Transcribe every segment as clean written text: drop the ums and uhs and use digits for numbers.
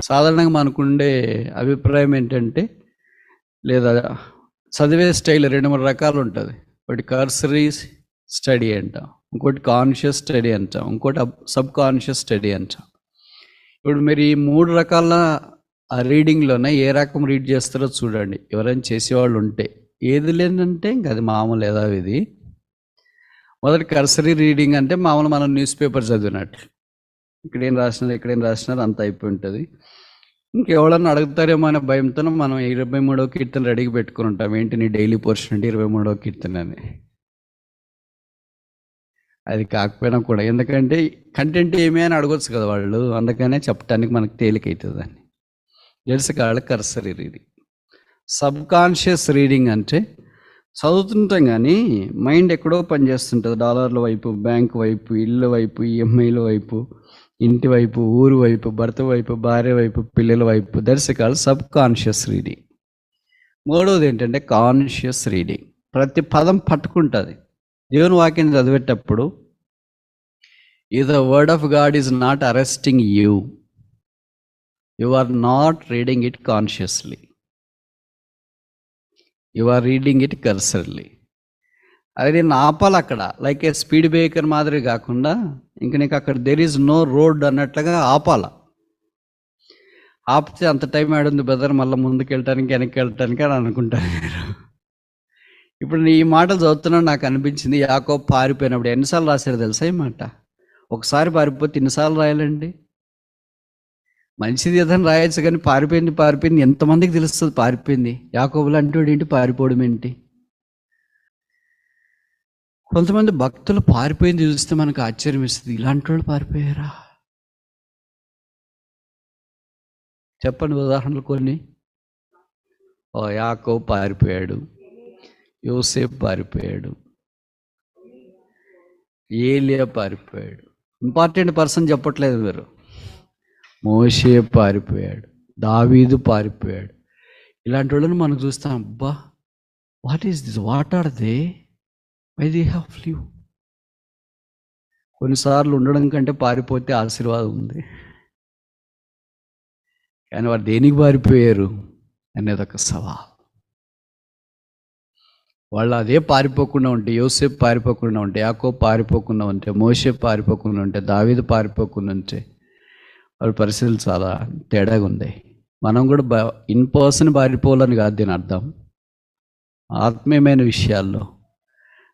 సాధారణంగా మనకుండే అభిప్రాయం ఏంటంటే, లేదా చదివే స్టైల్ 2, 3 రకాలు ఉంటుంది. ఒకటి కర్సరీ స్టడీ అంటాం, ఇంకోటి కాన్షియస్ స్టడీ అంటాం, ఇంకోటి సబ్ కాన్షియస్ స్టడీ అంటాం. ఇప్పుడు మీరు ఈ 3 రకాల ఆ రీడింగ్లోనే ఏ రకం రీడ్ చేస్తారో చూడండి. ఎవరైనా చేసేవాళ్ళు ఉంటే, ఏది లేదంటే ఇంకా అది మామూలు యథావిధి. మొదటి కర్సరీ రీడింగ్ అంటే మామూలు మనం న్యూస్ పేపర్ చదివినట్లు, ఇక్కడేం రాసినారు అంత అయిపోయి ఉంటుంది. ఇంకెవడన్నా అడుగుతారేమో అనే భయంతో మనం 23వ కీర్తన రెడీగా పెట్టుకుని ఉంటాం. ఏంటి నీ డైలీ పోర్షన్ అంటే 23వ కీర్తన అని. అది కాకపోయినా కూడా, ఎందుకంటే కంటెంట్ ఏమి అని అడగొచ్చు కదా వాళ్ళు, అందుకనే చెప్పడానికి మనకు తేలికవుతుంది అని. తెలుసు కాళ్ళ cursory reading. Sub conscious reading అంటే చదువుతుంటాం కానీ మైండ్ ఎక్కడో పనిచేస్తుంటుంది. డాలర్ల వైపు, బ్యాంక్ వైపు, ఇల్లు వైపు, ఈఎంఐల వైపు, ఇంటి వైపు, ఊరు వైపు, భర్త వైపు, భార్య వైపు, పిల్లల వైపు. That's called sub conscious reading. మూడవది ఏంటంటే కాన్షియస్ రీడింగ్. ప్రతి పదం పట్టుకుంటుంది. దేవుని వాక్యం చదివేటప్పుడు if the word of God is not arresting you, you are not reading it consciously, you are reading it cursorily. అది నేను ఆపాలి అక్కడ, లైక్ ఏ స్పీడ్ బ్రేకర్ మాదిరి కాకుండా ఇంక నీకు అక్కడ దెర్ ఈజ్ నో రోడ్ అన్నట్లుగా ఆపాల. ఆపితే అంత టైం ఆడుంది బ్రదర్, మళ్ళీ ముందుకు వెళ్ళటానికి వెనక్కి వెళ్ళటానికి అని అనుకుంటారు మీరు. ఇప్పుడు ఈ మాటలు చదువుతున్నా నాకు అనిపించింది, యాకోబు పారిపోయినప్పుడు ఎన్నిసార్లు రాశారు తెలుసా ఈ మాట? ఒకసారి పారిపోతే ఎన్నిసార్లు రాయాలండి? మంచిది ఏదైనా రాయొచ్చు కానీ పారిపోయింది ఎంతమందికి తెలుస్తుంది పారిపోయింది? యాకోబులు అంటాడు ఏంటి, పారిపోవడం ఏంటి? కొంతమంది భక్తులు పారిపోయింది చూస్తే మనకు ఆశ్చర్యం ఇస్తుంది. ఇలాంటి వాళ్ళు పారిపోయారా? చెప్పండి ఉదాహరణలు కొన్ని. యాకోబు పారిపోయాడు, యోసేపు పారిపోయాడు, ఏలియా పారిపోయాడు. ఇంపార్టెంట్ పర్సన్ చెప్పట్లేదు మీరు. మోషే పారిపోయాడు, దావీదు పారిపోయాడు. ఇలాంటి వాళ్ళని మనం చూస్తాం. అబ్బా, what is this, what are they, why they have flu. కొన్నిసార్లు ఉండడం కంటే పారిపోతే ఆశీర్వాదం ఉంది. కానీ వారు దేనికి పారిపోయారు అనేది ఒక సవాల్. వాళ్ళు అదే పారిపోకుండా ఉంటే, యోసేపు పారిపోకుండా ఉంటే, యాకోబు పారిపోకుండా ఉంటే, మోషే పారిపోకుండా ఉంటే, దావీదు పారిపోకుండా ఉంటే, వాళ్ళ పరిస్థితులు చాలా తేడాగా ఉంది. మనం కూడా ఇన్ పర్సన్ పారిపోవాలని కాదు దీని అర్థం. ఆత్మీయమైన విషయాల్లో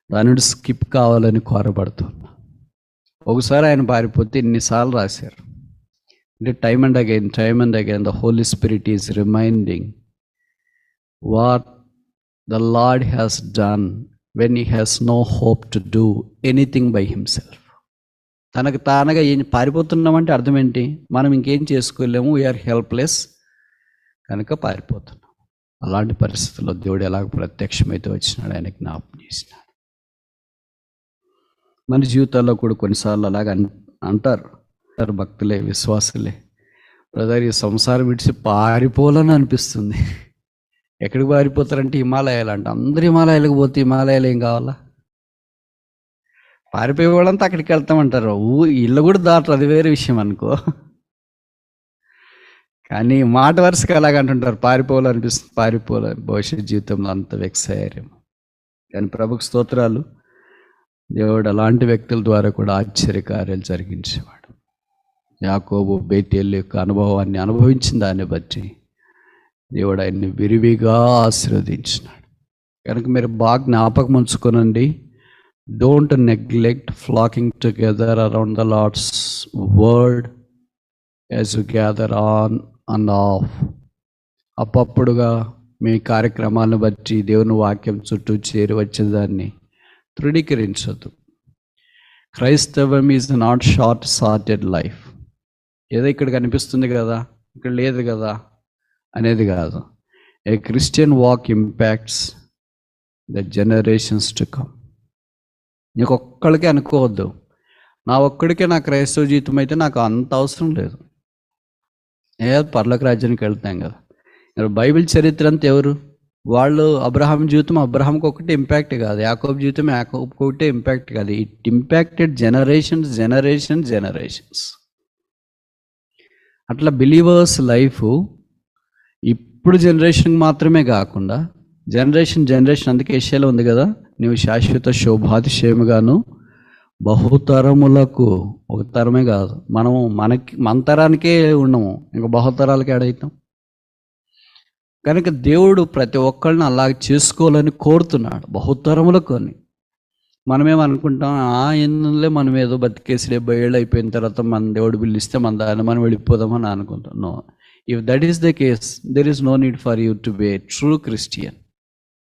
దాని నుండి స్కిప్ కావాలని కోరబడుతున్నా. ఒకసారి ఆయన పారిపోతే ఎన్నిసార్లు రాశారు అంటే time and again the Holi spirit is reminding what the lord has done when he has no hope to do anything by himself. తనకు తానుగా ఏం పారిపోతున్నామంటే అర్థం ఏంటి? మనం ఇంకేం చేసుకోలేము, వీఆర్ హెల్ప్లెస్ కనుక పారిపోతున్నాం. అలాంటి పరిస్థితుల్లో దేవుడు ఎలాగ ప్రత్యక్షమైతే వచ్చినాడు, ఆయన జ్ఞాపకం చేసినాడు. మన జీవితాల్లో కూడా కొన్నిసార్లు అలాగ అంటారు భక్తులే, విశ్వాసులే, బ్రదర్ ఈ సంసారం విడిచి పారిపోవాలని అనిపిస్తుంది. ఎక్కడికి పారిపోతారంటే హిమాలయాలు అంట. అందరు హిమాలయాలకు పోతే హిమాలయాలు ఏం కావాలా? పారిపోయే వాళ్ళంతా అక్కడికి వెళ్తామంటారు. ఇల్లు కూడా దాటరు, అది వేరే విషయం అనుకో. కానీ మాట వరుసగా అలాగంటుంటారు, పారిపోవాలనిపిస్తుంది, పారిపోవాలి. భవిష్యత్ జీవితంలో అంత వెక్సైర్యం. కానీ ప్రభుకు స్తోత్రాలు, దేవుడు అలాంటి వ్యక్తుల ద్వారా కూడా ఆశ్చర్యకార్యాలు జరిగించేవాడు. యాకోబు బేతేలు యొక్క అనుభవాన్ని అనుభవించిన దాన్ని బట్టి దేవుడు ఆయన్ని విరివిగా ఆశీర్వదించినాడు. కనుక మీరు బాగా జ్ఞాపకం ఉంచుకోనండి. Don't neglect flocking together around the Lord's word as you gather on and off. అప్పుడుగా మీ కార్యక్రమాలను బట్టి దేవుని వాక్యం చుట్టూ చేరి వచ్చేదాన్ని తృణీకరించద్దు. క్రైస్తవం is not short sorted life. ఏదో ఇక్కడ కనిపిస్తుంది కదా, ఇక్కడ లేదు కదా అనేది కాదు. A Christian walk impacts the generations to come. నీకు ఒక్కడికే అనుకోవద్దు, నా ఒక్కడికే నా క్రైస్తవ జీవితం అయితే నాకు అంత అవసరం లేదు. పరలోక రాజ్యానికి వెళ్తాం కదా. బైబిల్ చరిత్ర అంతా ఎవరు? వాళ్ళు అబ్రహాం జీవితం అబ్రహాంకి ఒకటి ఇంపాక్ట్ కాదు, యాకోబు జీవితం యాకోబుకి ఒకటే ఇంపాక్ట్ కాదు. It impacted generations. అట్లా బిలీవర్స్ లైఫ్ ఇప్పుడు జనరేషన్ మాత్రమే కాకుండా జనరేషన్ అందుకే ఏషియాలో ఉంది కదా, నీవు శాశ్వత శోభాతిశయముగాను బహుతరములకు, ఒక తరమే కాదు, మన తరానికే ఉండము, ఇంకా బహుతరాలకి ఏడవుతాం. కనుక దేవుడు ప్రతి ఒక్కళ్ళని అలా చేసుకోవాలని కోరుతున్నాడు, బహుతరములకు అని. మనమేమనుకుంటాం, ఎందులో మనం ఏదో బతికేసి 70 ఏళ్ళు అయిపోయిన తర్వాత మన దేవుడు పిలిస్తే మన దాన్ని మనం వెళ్ళిపోదామని అనుకుంటాం. No, if that is the case, there is no need for you to be a true Christian.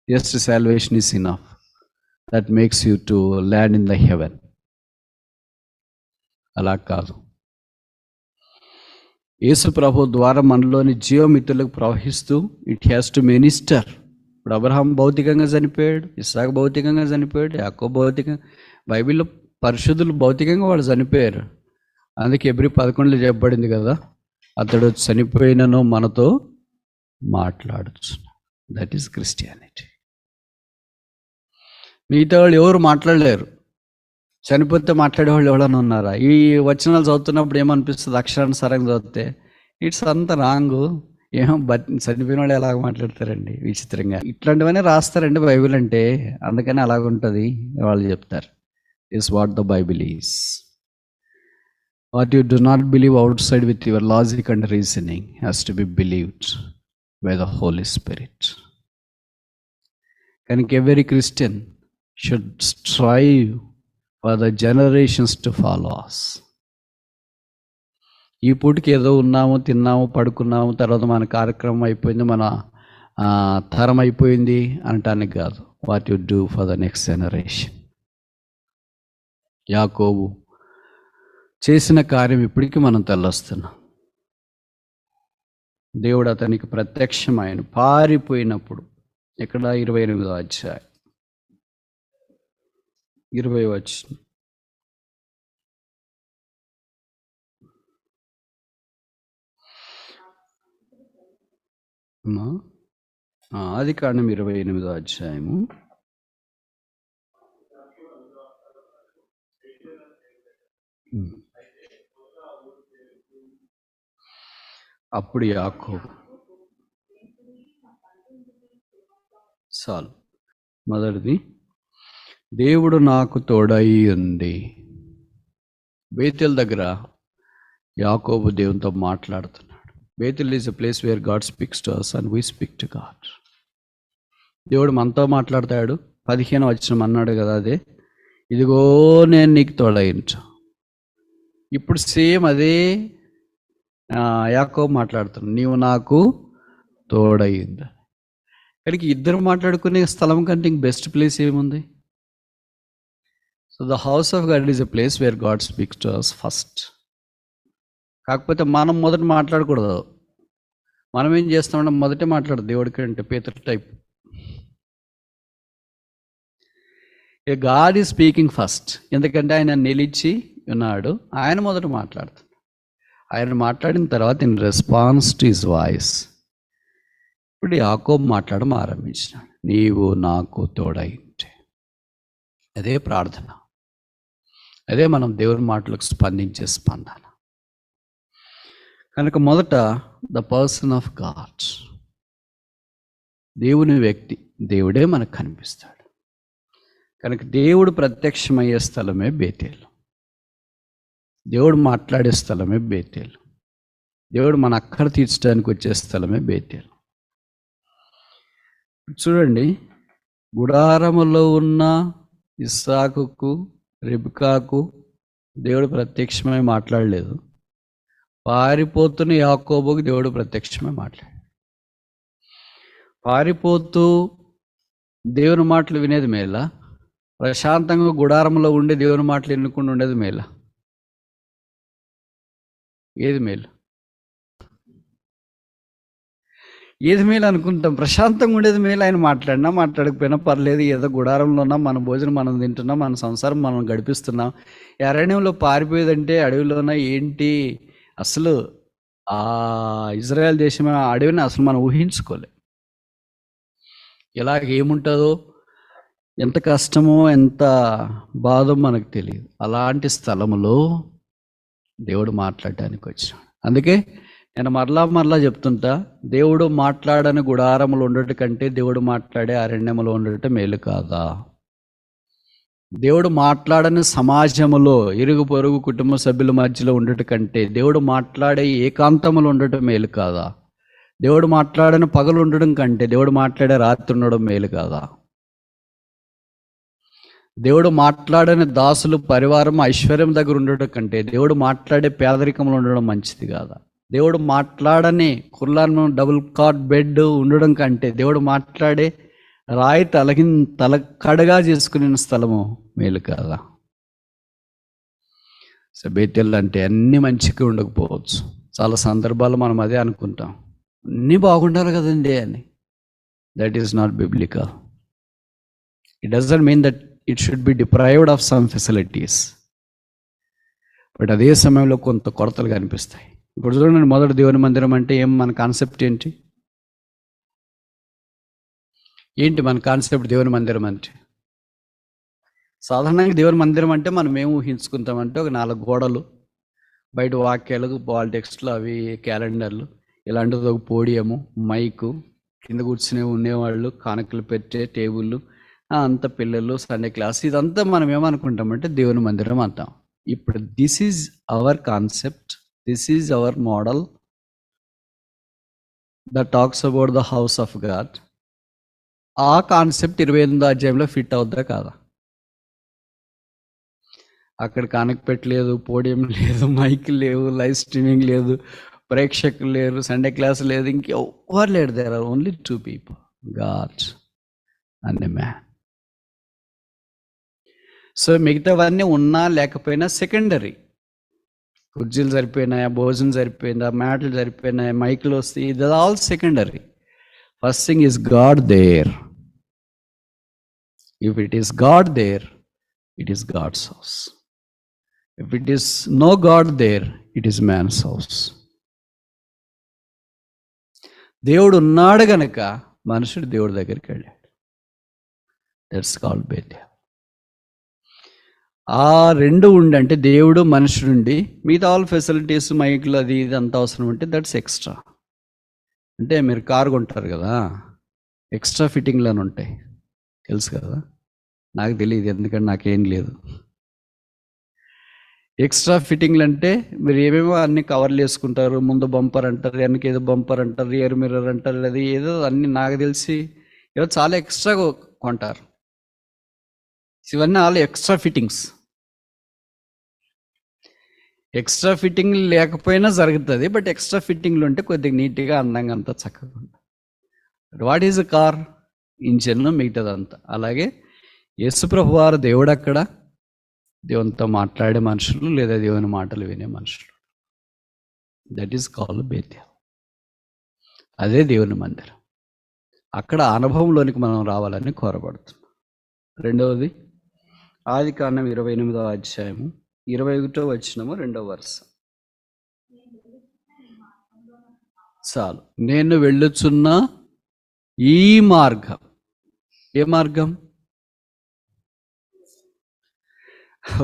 Just salvation is enough, that makes you to land in the heaven. అలా కాదు, యేసు ప్రభు ద్వారా మనలోని జీవమిత్రులకు ప్రవహిస్తూ ఇట్ హ్యాస్ టు మినిస్టర్. ఇప్పుడు Abraham భౌతికంగా చనిపోయాడు, ఇస్సాకు భౌతికంగా చనిపోయాడు, యాకోబు భౌతికంగా, బైబిల్లో పరిశుద్ధులు భౌతికంగా వాళ్ళు చనిపోయారు. అందుకే ఎబ్రీ 11 చెప్పబడింది కదా, అతడు చనిపోయినను మనతో మాట్లాడచ్చు. That is Christianity. మిగతా వాళ్ళు ఎవరు మాట్లాడలేరు. చనిపోతే మాట్లాడేవాళ్ళు ఎవరైనా ఉన్నారా? ఈ వచనాలు చదువుతున్నప్పుడు ఏమనిపిస్తుంది? అక్షరానుసారంగా చదివితే ఇట్స్ అంత రాంగు. ఏమో చనిపోయిన వాళ్ళు ఎలాగ మాట్లాడతారండి విచిత్రంగా. ఇట్లాంటివన్నీ రాస్తారండి బైబిల్ అంటే, అందుకని అలాగుంటుంది వాళ్ళు చెప్తారు. Is what the Bible is. What you do not believe outside with your logic and reasoning has to be believed by the Holi Spirit. కనుక every Christian should strive for the generations to follow us. ఈ పూటకి ఏదో ఉన్నాము, తిన్నాము, పడుకున్నాము, తర్వాత మన కార్యక్రమం అయిపోయింది, మన తరం అయిపోయింది అనటానికి కాదు. What you do for the next generation. యాకోబు చేసిన కార్యం ఇప్పటికీ మనం తెల్లొస్తున్నాం. దేవుడు అతనికి ప్రత్యక్షమైన పారిపోయినప్పుడు, ఇక్కడ 28వ అధ్యాయం 20 వచనం. ఆదికాండం 28వ అధ్యాయము అప్పుడు యాకోబు, చాలు, మొదటిది దేవుడు నాకు తోడై ఉంది. బేతెల్ దగ్గర యాకోబు దేవునితో మాట్లాడుతున్నాడు. Bethel is a place where God speaks to us and we speak to God. దేవుడు మనతో మాట్లాడతాడు. 15వ వచనం అన్నాడు కదా, అదే, ఇదిగో నేను నీకు తోడైంచు. ఇప్పుడు సేమ్ అదే యాకోబు మాట్లాడుతున్నాడు, నీవు నాకు తోడైంది. ఇక్కడికి ఇద్దరు మాట్లాడుకునే స్థలం కంటే ఇంక బెస్ట్ ప్లేస్ ఏముంది? So the house of God is a place where God speaks to us first. కాకపోతే మనం మొదట మాట్లాడకూడదు. మనం ఏం చేస్తామంటే మొదటే మాట్లాడదు దేవుడికి, అంటే పేతురు type. God is speaking first, ఎందుకంటే ఆయన నిలిచి ఉన్నాడు, ఆయన మొదట మాట్లాడుతున్నాడు. ఆయన మాట్లాడిన తర్వాత in response to his voice ఇప్పుడు యాకోబు మాట్లాడడం ఆరంభించినాడు, నీవు నాకు తోడై ఉంటే. అదే ప్రార్థన, అదే మనం దేవుని మాటలకు స్పందించే స్పందన. కనుక మొదట ద పర్సన్ ఆఫ్ గాడ్, దేవుని వ్యక్తి, దేవుడే మనకు కనిపిస్తాడు. కనుక దేవుడు ప్రత్యక్షమయ్యే స్థలమే బేతేలు, దేవుడు మాట్లాడే స్థలమే బేతేలు, దేవుడు మన అక్కర తీర్చడానికి వచ్చే స్థలమే బేతేలు. చూడండి, గుడారములో ఉన్న ఇస్సాకుకు, రెబెకాకు దేవుడు ప్రత్యక్షమై మాట్లాడలేదు. పారిపోతున్న యాకోబుకు దేవుడు ప్రత్యక్షమై మాట్లాడాడు. పారిపోతూ దేవుని మాటలు వినేది మేలా, ప్రశాంతంగా గుడారంలో ఉండి దేవుని మాటలు ఎన్నుకుండా ఉండేది మేలా? ఏది మేలు? ఏది మేలు అనుకుంటాం? ప్రశాంతంగా ఉండేది మేలు. ఆయన మాట్లాడినా మాట్లాడకపోయినా పర్లేదు, ఏదో గుడారంలో ఉన్నాం, మన భోజనం మనం తింటున్నాం, మన సంసారం మనం గడిపిస్తున్నాం. అరణ్యంలో పారిపోయేదంటే అడవిలోన ఏంటి? అసలు ఆ ఇజ్రాయెల్ దేశం అడవిని అసలు మనం ఊహించుకోలే. ఇలాగ ఏముంటుందో, ఎంత కష్టమో, ఎంత బాధో మనకు తెలియదు. అలాంటి స్థలములో దేవుడు మాట్లాడటానికి వచ్చాడు. అందుకే నేను మరలా చెప్తుంటా, దేవుడు మాట్లాడని గుడారములు ఉండటం కంటే దేవుడు మాట్లాడే అరణ్యములు ఉండటం మేలు కాదా? దేవుడు మాట్లాడని సమాజములో ఇరుగు పొరుగు కుటుంబ సభ్యుల మధ్యలో ఉండటం కంటే దేవుడు మాట్లాడే ఏకాంతములు ఉండటం మేలు కాదా? దేవుడు మాట్లాడని పగలు ఉండడం కంటే దేవుడు మాట్లాడే రాత్రి ఉండడం మేలు కాదా? దేవుడు మాట్లాడని దాసులు పరివారం ఐశ్వర్యం దగ్గర ఉండడం కంటే దేవుడు మాట్లాడే పేదరికంలో ఉండడం మంచిది కాదా? దేవుడు మాట్లాడని కుర్లాను డబుల్ కాట్ బెడ్ ఉండడం కంటే దేవుడు మాట్లాడే రాయి తలకడగా చేసుకునే స్థలము మేలు కాదా? సో బేతెల్ అంటే అన్నీ మంచిగా ఉండకపోవచ్చు. చాలా సందర్భాలు మనం అదే అనుకుంటాం, అన్నీ బాగుండాలి కదండి అని. That is not biblical. It doesn't mean that it should be deprived of some facilities. But అదే సమయంలో కొంత కొరతలు కనిపిస్తాయి. ఇప్పుడు చూడండి, మొదటి దేవుని మందిరం అంటే మన కాన్సెప్ట్ ఏంటి మన కాన్సెప్ట్? దేవుని మందిరం అంటే సాధారణంగా దేవుని మందిరం అంటే మనం ఏం ఊహించుకుంటామంటే ఒక 4 గోడలు, బయట వాక్యాలు, పాలిటెక్స్ట్లు, అవి క్యాలెండర్లు, ఇలాంటిది ఒక పోడియము, మైకు, కింద కూర్చునే ఉండేవాళ్ళు, కానుకలు పెట్టే టేబుళ్ళు, అంత పిల్లలు, సండే క్లాస్, ఇదంతా మనం ఏమనుకుంటామంటే దేవుని మందిరం అంటాం. ఇప్పుడు this is our concept, this is our model that talks about the house of God. ఆ కాన్సెప్ట్ 28వ అధ్యాయంలో ఫిట్ అవుద్దా కాదా? అక్కడ కానుక పెట్టలేదు, పోడియం లేదు, మైక్ లేవు, లైవ్ స్ట్రీమింగ్ లేదు, ప్రేక్షకులు లేరు, సండే క్లాస్ లేదు, ఇంకెవ్వరు లేడు. There are only 2 people, God and a man. So మిగతావన్నీ ఉన్నా లేకపోయినా సెకండరీ. కుర్చీలు సరిపోయినాయా, భోజనం సరిపోయిందా, మ్యాట్లు సరిపోయినాయా, మైకులు వస్తాయి, ఇది all secondary. First thing is God there. If it is God there, it is God's house. If it is no God there, it is man's house. దేవుడు ఉన్నాడు గనక మనుషుడు దేవుడి దగ్గరికి వెళ్ళాడు. That's called Bethel. ఆ 2 ఉండి, అంటే దేవుడు మనుషుడుండి మిగతా ఆల్ ఫెసిలిటీస్, మైకులు, అది ఇది అంత అవసరం ఉంటే దట్స్ ఎక్స్ట్రా. అంటే మీరు కారు కొంటారు కదా, ఎక్స్ట్రా ఫిట్టింగ్లు అని ఉంటాయి, తెలుసు కదా? నాకు తెలియదు, ఎందుకంటే నాకేం లేదు. ఎక్స్ట్రా ఫిట్టింగ్లు అంటే మీరు ఏమేమో అన్ని కవర్లు వేసుకుంటారు, ముందు బంపర్ అంటారు, వెనక ఏదో బంపర్ అంటారు, రియర్ మిర్రర్ అంటారు, అది ఏదో అన్ని నాకు తెలిసి ఏదో చాలా ఎక్స్ట్రా కొంటారు. ఇవన్నీ all extra fittings. Extra fitting లేకపోయినా జరుగుతుంది, బట్ ఎక్స్ట్రా ఫిట్టింగ్లు ఉంటే కొద్దిగా నీట్గా, అందంగా, అంతా చక్కగా ఉంటుంది. What is a car? Engine, మిగతాదంతా. అలాగే యేసుప్రభు వారు దేవుడు అక్కడ దేవునితో మాట్లాడే మనుషులు, లేదా దేవుని మాటలు వినే మనుషులు. That is called Bethel. అదే దేవుని మందిరం. అక్కడ అనుభవంలోనికి మనం రావాలని కోరబడుతున్నాం. రెండవది, ఆదికాండం 28వ అధ్యాయము 21వ వచనము 2వ వరుస. చాలు. నేను వెళ్ళుచున్న ఈ మార్గం. ఏ మార్గం?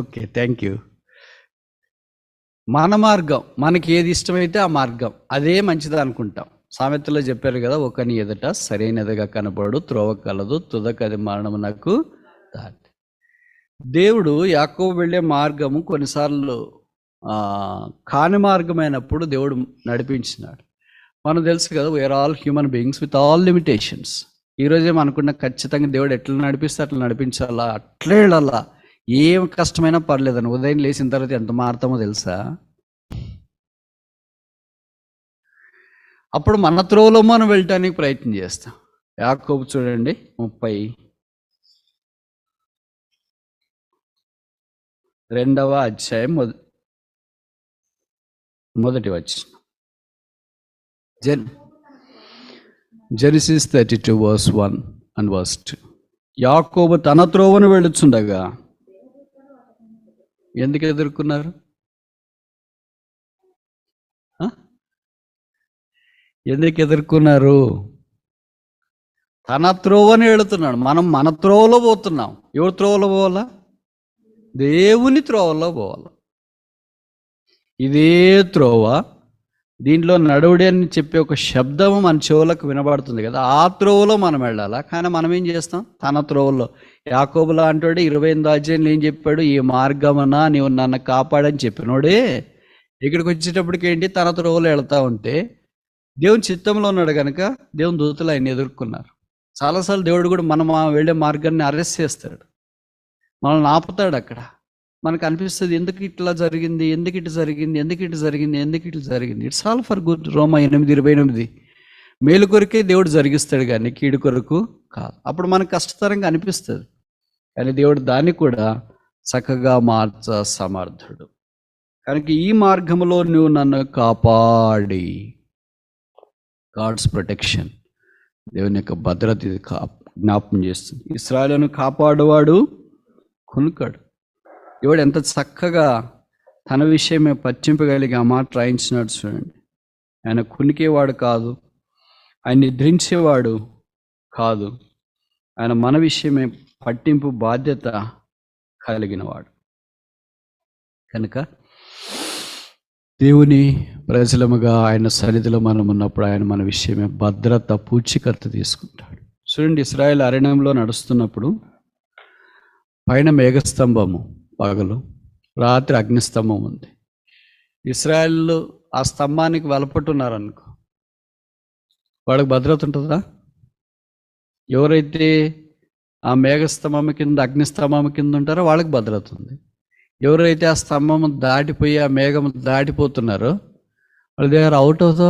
Okay, thank you. మన మార్గం, మనకి ఏది ఇష్టమైతే ఆ మార్గం, అదే మంచిది అనుకుంటాం. సామెతలో చెప్పారు కదా, ఒకని ఎదుట సరైనదిగా కనబడు త్రోవ కలదు, తుదకది మరణమునకు దారి. దేవుడు యాకోబు వెళ్ళే మార్గము కొన్నిసార్లు కాని మార్గమైనప్పుడు దేవుడు నడిపించినాడు. మనం తెలుసు కదా, we are all human beings with all limitations. ఈరోజే మనకున్న ఖచ్చితంగా దేవుడు ఎట్లా నడిపిస్తే అట్లా నడిపించాలా, అట్లే వెళ్ళాలా, ఏం కష్టమైనా పర్లేదని. ఉదయం లేచిన తర్వాత ఎంత మారుతామో తెలుసా? అప్పుడు మన త్రోవలో మనం వెళ్ళటానికి ప్రయత్నం చేస్తాం. యాకోబు చూడండి 32వ అధ్యాయం మొదటి వచనం. Genesis 32 verse 1 and verse 2. యాకోబు తన త్రోవను వెళ్ళుచుండగా ఎందుకు ఎదుర్కొన్నారు? ఎందుకు ఎదుర్కొన్నారు? తన త్రోవని వెళుతున్నాడు, మనం మన త్రోవలో పోతున్నాం. ఎవరి త్రోవలో పోవాలా? దేవుని త్రోవలో పోవాలా. ఇదే త్రోవ దీంట్లో నడువుడి అని చెప్పే ఒక శబ్దము మన చెవులకు వినబడుతుంది కదా, ఆ త్రోవలో మనం వెళ్ళాలా. కానీ మనం ఏం చేస్తాం? తన త్రోవలో. యాకోబు లాంటోడే 28 అధ్యాయంలో ఏం చెప్పాడు? ఈ మార్గమున నీవు నన్ను కాపాడని చెప్పినోడే ఇక్కడికి వచ్చేటప్పటికి ఏంటి? తన త్రోవలో వెళ్తా ఉంటే దేవుని చిత్తంలో ఉన్నాడు కనుక దేవుని దూతలు ఆయన ఎదుర్కొన్నారు. చాలాసార్లు దేవుడు కూడా మనం వెళ్ళే మార్గాన్ని అరెస్ట్ చేస్తాడు, మనల్ని ఆపుతాడు. అక్కడ మనకు అనిపిస్తుంది, ఎందుకు ఇట్లా జరిగింది, ఎందుకు ఇటు జరిగింది, ఎందుకు ఇటు జరిగింది, ఎందుకు ఇటు జరిగింది. It's all for good. రోమా 8:28 మేలు కొరకే దేవుడు జరిగిస్తాడు కానీ కీడు కొరకు కాదు. అప్పుడు మనకు కష్టతరంగా అనిపిస్తుంది, కానీ దేవుడు దాన్ని కూడా చక్కగా మార్చ సమర్థుడు. కనుక ఈ మార్గంలో నువ్వు నన్ను కాపాడి, గాడ్స్ ప్రొటెక్షన్, దేవుని యొక్క భద్రత ఇది జ్ఞాపకం చేస్తుంది. ఇశ్రాయేలును కాపాడువాడు కునుకాడు. దేవుడు ఎంత చక్కగా తన విషయమే పట్టింపగలిగి ఆ మాట రాయించినాడు చూడండి. ఆయన కునికేవాడు కాదు, ఆయన నిద్రించేవాడు కాదు, ఆయన మన విషయమే పట్టింపు బాధ్యత కలిగినవాడు. కనుక దేవుని ప్రజలముగా ఆయన సన్నిధిలో మనం ఉన్నప్పుడు ఆయన మన విషయమే భద్రత పూచీకత్తు తీసుకుంటాడు. చూడండి, ఇశ్రాయేలు అరణ్యంలో నడుస్తున్నప్పుడు పైన మేఘస్తంభము పగలు, రాత్రి అగ్నిస్తంభం ఉంది. ఇశ్రాయేలు ఆ స్తంభానికి వెలపట్టున్నారు అనుకో, వాళ్ళకి భద్రత ఉంటుందా? ఎవరైతే ఆ మేఘస్తంభం కింద అగ్నిస్తంభం కింద ఉంటారో వాళ్ళకి భద్రత ఉంది. ఎవరైతే ఆ స్తంభం దాటిపోయి ఆ మేఘం దాటిపోతున్నారో వాళ్ళు they are out of the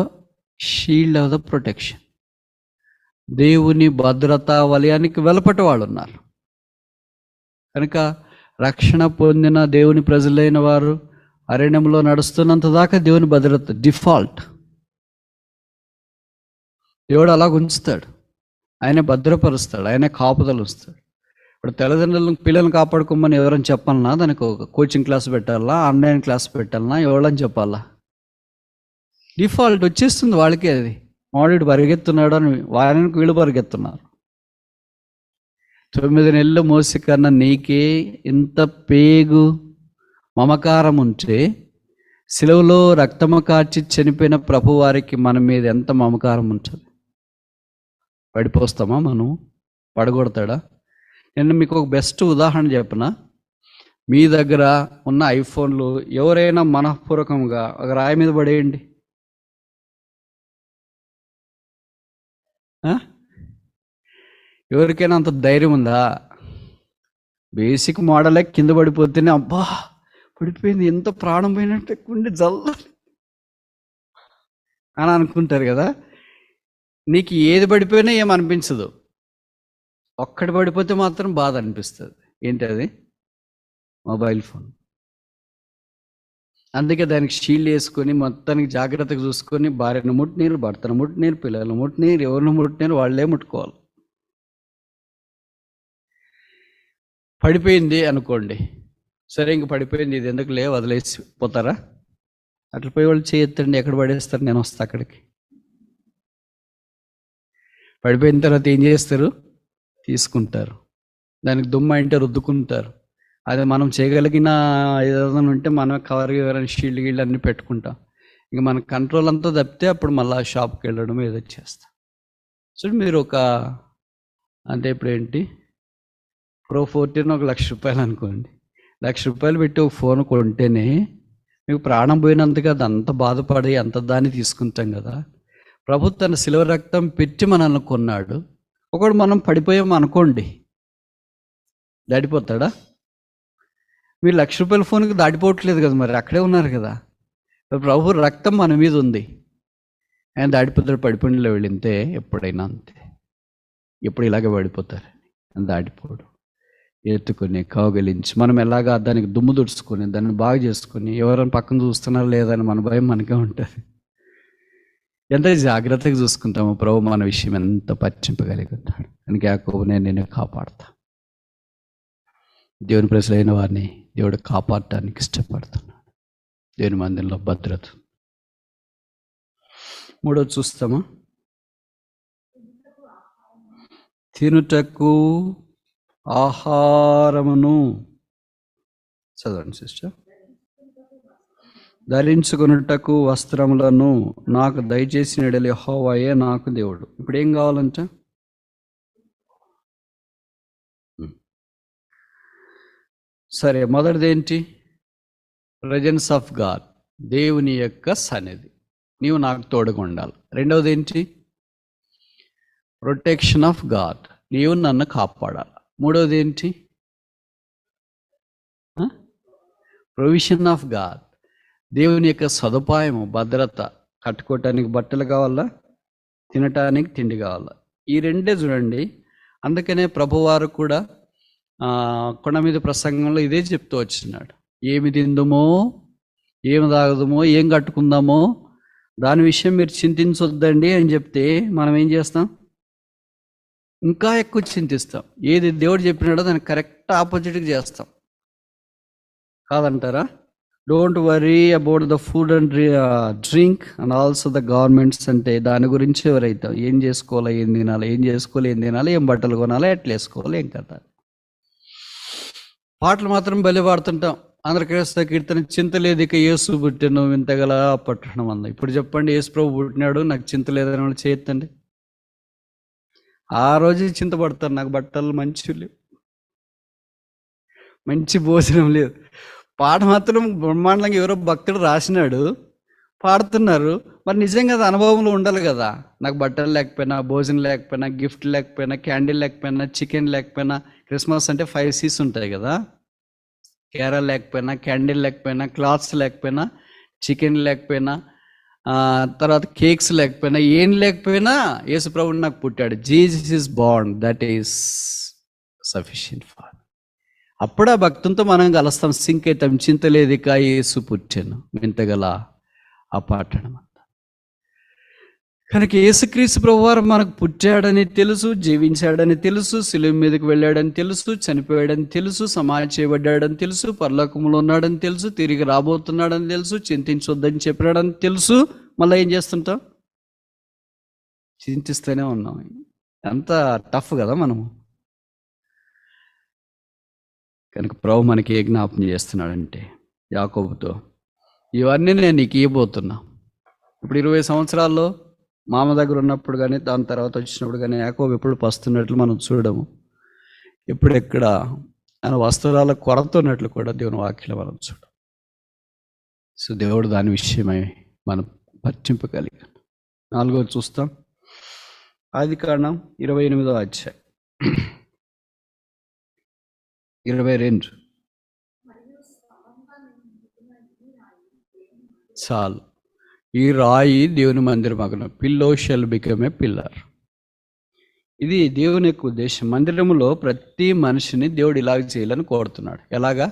shield of the protection. దేవుని భద్రతా వలయానికి వెలపట వాళ్ళు ఉన్నారు. కనుక రక్షణ పొందిన దేవుని ప్రజలైన వారు అరణ్యంలో నడుస్తున్నంత దాకా దేవుని భద్రత డిఫాల్ట్. దేవుడు అలా ఉంచుతాడు, ఆయన భద్రపరుస్తాడు, ఆయన కాపుదలు ఉంచుతాడు. ఇప్పుడు తల్లిదండ్రులను పిల్లల్ని కాపాడుకోమని ఎవరైనా చెప్పాలన్నా దానికి ఒక కోచింగ్ క్లాస్ పెట్టాలా, ఆన్లైన్ క్లాస్ పెట్టాలన్నా, ఎవరని చెప్పాలా? డిఫాల్ట్ వచ్చేస్తుంది వాళ్ళకి. అది వాడు పరిగెత్తున్నాడు అని వారానికి వీళ్ళు పరిగెత్తున్నారు. 9 నెలలు మోసి కన్నా నీకే ఇంత పేగు మమకారం ఉంటే సిలువలో రక్తము కార్చి చనిపోయిన ప్రభు వారికి మన మీద ఎంత మమకారం ఉంటుంది? పడిపోస్తామా? మనం పడగొడతాడా? నేను మీకు ఒక బెస్ట్ ఉదాహరణ చెప్పనా. మీ దగ్గర ఉన్న ఐఫోన్లు ఎవరైనా మనఃపూర్వకంగా ఒక రాయి మీద పడేయండి, ఎవరికైనా అంత ధైర్యం ఉందా? బేసిక్ మోడలే కింద పడిపోతేనే అబ్బా పడిపోయింది, ఎంత ప్రాణం పోయినట్టు ఉండి జల్ల అని అనుకుంటారు కదా. నీకు ఏది పడిపోయినా ఏమనిపించదు, ఒక్కటి పడిపోతే మాత్రం బాధ అనిపిస్తుంది. ఏంటి అది? Mobile phone. అందుకే దానికి షీల్డ్ వేసుకొని మొత్తానికి జాగ్రత్తగా చూసుకొని భార్యను ముట్టినీరు, భర్తను ముట్టినీరు, పిల్లలను ముట్టినీరు, ఎవరిని ముట్టినీరు వాళ్ళే ముట్టుకోవాలి. పడిపోయింది అనుకోండి, సరే ఇంక పడిపోయింది, ఇది ఎందుకు వదిలేసి పోతారా? అట్లా పోయి వాళ్ళు చేయొద్దండి, ఎక్కడ పడేస్తారు? నేను వస్తా అక్కడికి. పడిపోయిన తర్వాత ఏం చేస్తారు? తీసుకుంటారు, దానికి దుమ్మ అంటే రుద్దుకుంటారు. అది మనం చేయగలిగిన ఏదైనా ఉంటే మనం కవర్ ఎవరైనా షీల్డ్ గీల్డ్ అన్నీ పెట్టుకుంటాం. ఇంక మన కంట్రోల్ అంతా తప్పితే అప్పుడు మళ్ళీ షాప్కి వెళ్ళడం ఏదో చేస్తాం. సో మీరు ఒక అంటే ఇప్పుడు ఏంటి, Pro 14 ఒక ₹1,00,000 అనుకోండి. ₹1,00,000 పెట్టి ఒక ఫోన్ కొంటేనే మీకు ప్రాణం పోయినందుకు అది అంత బాధపడి అంత దాన్ని తీసుకుంటాం కదా. ప్రభుత్వం తన శిలువ రక్తం పెట్టి మనల్ని కొన్నాడు. ఒకడు మనం పడిపోయాం అనుకోండి, దాటిపోతాడా? మీరు ₹1,00,000 ఫోన్కి దాటిపోవట్లేదు కదా, మరి అక్కడే ఉన్నారు కదా. ప్రభు రక్తం మన మీద ఉంది, ఆయన దాటిపోతాడు. పడిపోయినలో వెళ్ళింతే ఎప్పుడైనా అంతే, ఎప్పుడు ఇలాగే పడిపోతారు. దాటిపోడు, ఎత్తుకొని కౌగలించి మనం ఎలాగా దానికి దుమ్ము దుడుచుకొని దాన్ని బాగా చేసుకొని ఎవరైనా పక్కన చూస్తున్నారా లేదని మన భయం మనకే ఉంటుంది. ఎంత జాగ్రత్తగా చూసుకుంటామో ప్రభు మన విషయం ఎంత పట్టింపగలుగుతాడు. అందుకే యాకోబు నేను కాపాడుతా. దేవుని ప్రజలైన వారిని దేవుడు కాపాడటానికి ఇష్టపడుతున్నాడు. దేవుని మందిరంలో భద్రత. 3వ చూస్తామా, తినుటకు ఆహారమును. చదవండి సిస్టర్. ధరించుకొనుటకు వస్త్రములను నాకు దయచేసిన యెడల యెహోవాయే నాకు దేవుడు. ఇప్పుడు ఏం కావాలంట? సరే, మొదటిది ఏంటి? ప్రెజెన్స్ ఆఫ్ గాడ్, దేవుని యొక్క సన్నిధి, నీవు నాకు తోడుగా ఉండాలి. రెండవది ఏంటి? ప్రొటెక్షన్ ఆఫ్ గాడ్, నీవు నన్ను కాపాడాలి. మూడవది ఏంటి? ప్రొవిజన్ ఆఫ్ గాడ్, దేవుని యొక్క సదుపాయము, భద్రత, కట్టుకోవటానికి బట్టలు కావాలా, తినటానికి తిండి కావాలా. ఈ రెండే చూడండి. అందుకనే ప్రభువారు కూడా కొండ మీద ప్రసంగంలో ఇదే చెప్తూ వచ్చినాడు. ఏమి తిందుమో, ఏమి తాగుదామో, ఏం కట్టుకుందామో దాని విషయం మీరు చింతించొద్దండి అని చెప్తే మనం ఏం చేస్తాం? ఇంకా ఎక్కువ చింతిస్తాం. ఏది దేవుడు చెప్పినాడో దానికి కరెక్ట్ ఆపోజిట్గా చేస్తాం, కాదంటారా? Don't worry about the food and drink and also the governments అంటే దాని గురించి ఎవరైతే ఏం చేసుకోవాలో, ఏం తినాలి, ఏం చేసుకోవాలి, ఏం తినాలి, ఏం బట్టలు కొనాలి, ఎట్లా వేసుకోవాలి, ఏం కదా. పాటలు మాత్రం బలి పాడుతుంటాం. ఆంధ్రప్రదేశ్ కీర్తన చింత లేదు ఇక యేసు పుట్టాను వింతగల పట్టణం అంద. ఇప్పుడు చెప్పండి, యేసు ప్రభు పుట్టినాడు, నాకు చింత లేదని వాళ్ళు చేయొద్దండి. ఆ రోజు చింతపడతారు, నాకు బట్టలు మంచి లేవు, మంచి భోజనం లేదు. పాట మాత్రం బ్రహ్మాండంగా ఎవరో భక్తుడు రాసినాడు, పాడుతున్నారు. మరి నిజంగా అది అనుభవంలో ఉండాలి కదా. నాకు బట్టలు లేకపోయినా, భోజనం లేకపోయినా, గిఫ్ట్ లేకపోయినా, క్యాండిల్ లేకపోయినా, చికెన్ లేకపోయినా, క్రిస్మస్ అంటే 5 C's ఉంటాయి కదా, కేరళ లేకపోయినా, క్యాండిల్ లేకపోయినా, క్లాత్స్ లేకపోయినా, చికెన్ లేకపోయినా, తర్వాత కేక్స్ లేకపోయినా, ఏం లేకపోయినా యేసు ప్రభువు నాకు పుట్టాడు. Jesus is Born, that is sufficient for. అప్పుడు ఆ భక్తంతో మనం కలుస్తాం, సింక్ అవుతాం. చింత లేదు ఇక యేసు పుట్టాను వింతగల ఆ పట్టణం అంతా. కనుక యేసుక్రీస్తు ప్రభువారు మనకు పుట్టాడని తెలుసు, జీవించాడని తెలుసు, శిలువ మీదకి వెళ్ళాడని తెలుసు, చనిపోయాడని తెలుసు, సమాధి చేయబడ్డాడని తెలుసు, పరలోకంలో ఉన్నాడని తెలుసు, తిరిగి రాబోతున్నాడని తెలుసు, చింతించొద్దని చెప్పాడని తెలుసు. మళ్ళీ ఏం చేస్తుంటాం? చింతిస్తూనే ఉన్నాం. ఎంత టఫ్ కదా మనము. కనుక ప్రభు మనకి ఏ జ్ఞాపం చేస్తున్నాడంటే, యాకోబుతో ఇవన్నీ నేను నీకు ఇవ్వబోతున్నా. ఇప్పుడు 20 సంవత్సరాల్లో మామ దగ్గర ఉన్నప్పుడు కానీ, దాని తర్వాత వచ్చినప్పుడు కానీ యాకోబు ఎప్పుడు పస్తున్నట్లు మనం చూడము. ఎప్పుడెక్కడ ఆయన వస్త్రాల కొరత ఉన్నట్లు కూడా దేవుని వాక్యం మనం చూడం. సో దేవుడు దాని విషయమై మనం పట్టింపగలిగాం. 4వ చూస్తాం, ఆదికాండం 28వ అధ్యాయం 22. చాలు, ఈ రాయి దేవుని మందిరం అగును, pillow shell become a pillar. ఇది దేవుని యొక్క ఉద్దేశం. మందిరములో ప్రతి మనిషిని దేవుడు ఇలాగ చేయాలని కోరుతున్నాడు. ఎలాగా?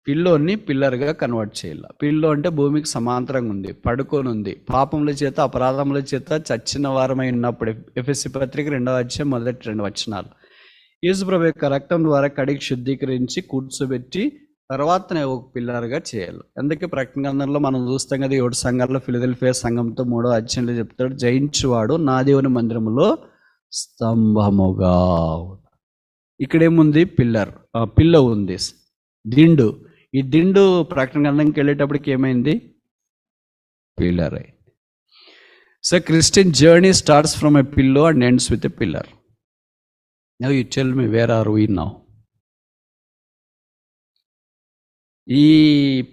పిల్లోని పిల్లర్గా కన్వర్ట్ చేయాలి. పిల్లో అంటే భూమికి సమాంతరంగా ఉంది, పడుకొని ఉంది, పాపముల చేత అపరాధముల చేత చచ్చిన వారమై ఉన్నప్పుడు. ఎఫెసీ పత్రిక 2వ అధ్యాయం మొదటి 2 వచనాలు. యేసుప్రభు యొక్క రక్తం ద్వారా కడిగి శుద్ధీకరించి కూర్చోబెట్టి తర్వాతనే ఒక పిల్లర్గా చేయాలి. అందుకే ప్రకటన గ్రంథంలో మనం చూస్తాం కదా, 7 సంఘాల్లో ఫిలదెల్ఫియా సంఘంతో 3వ అధ్యాయంలో చెప్తాడు, జయించువాడు నా దేవుని మందిరములో స్తంభముగా. ఇక్కడేముంది? పిల్లర్, పిల్ల ఉంది, దిండు. ఈ దిండు ప్రకటన గ్రంథంకి వెళ్ళేటప్పటికి ఏమైంది? పిల్లర్ అయింది. So Christian journey starts from a pillow and ends with a pillar. Now you tell me, where are we now? ఈ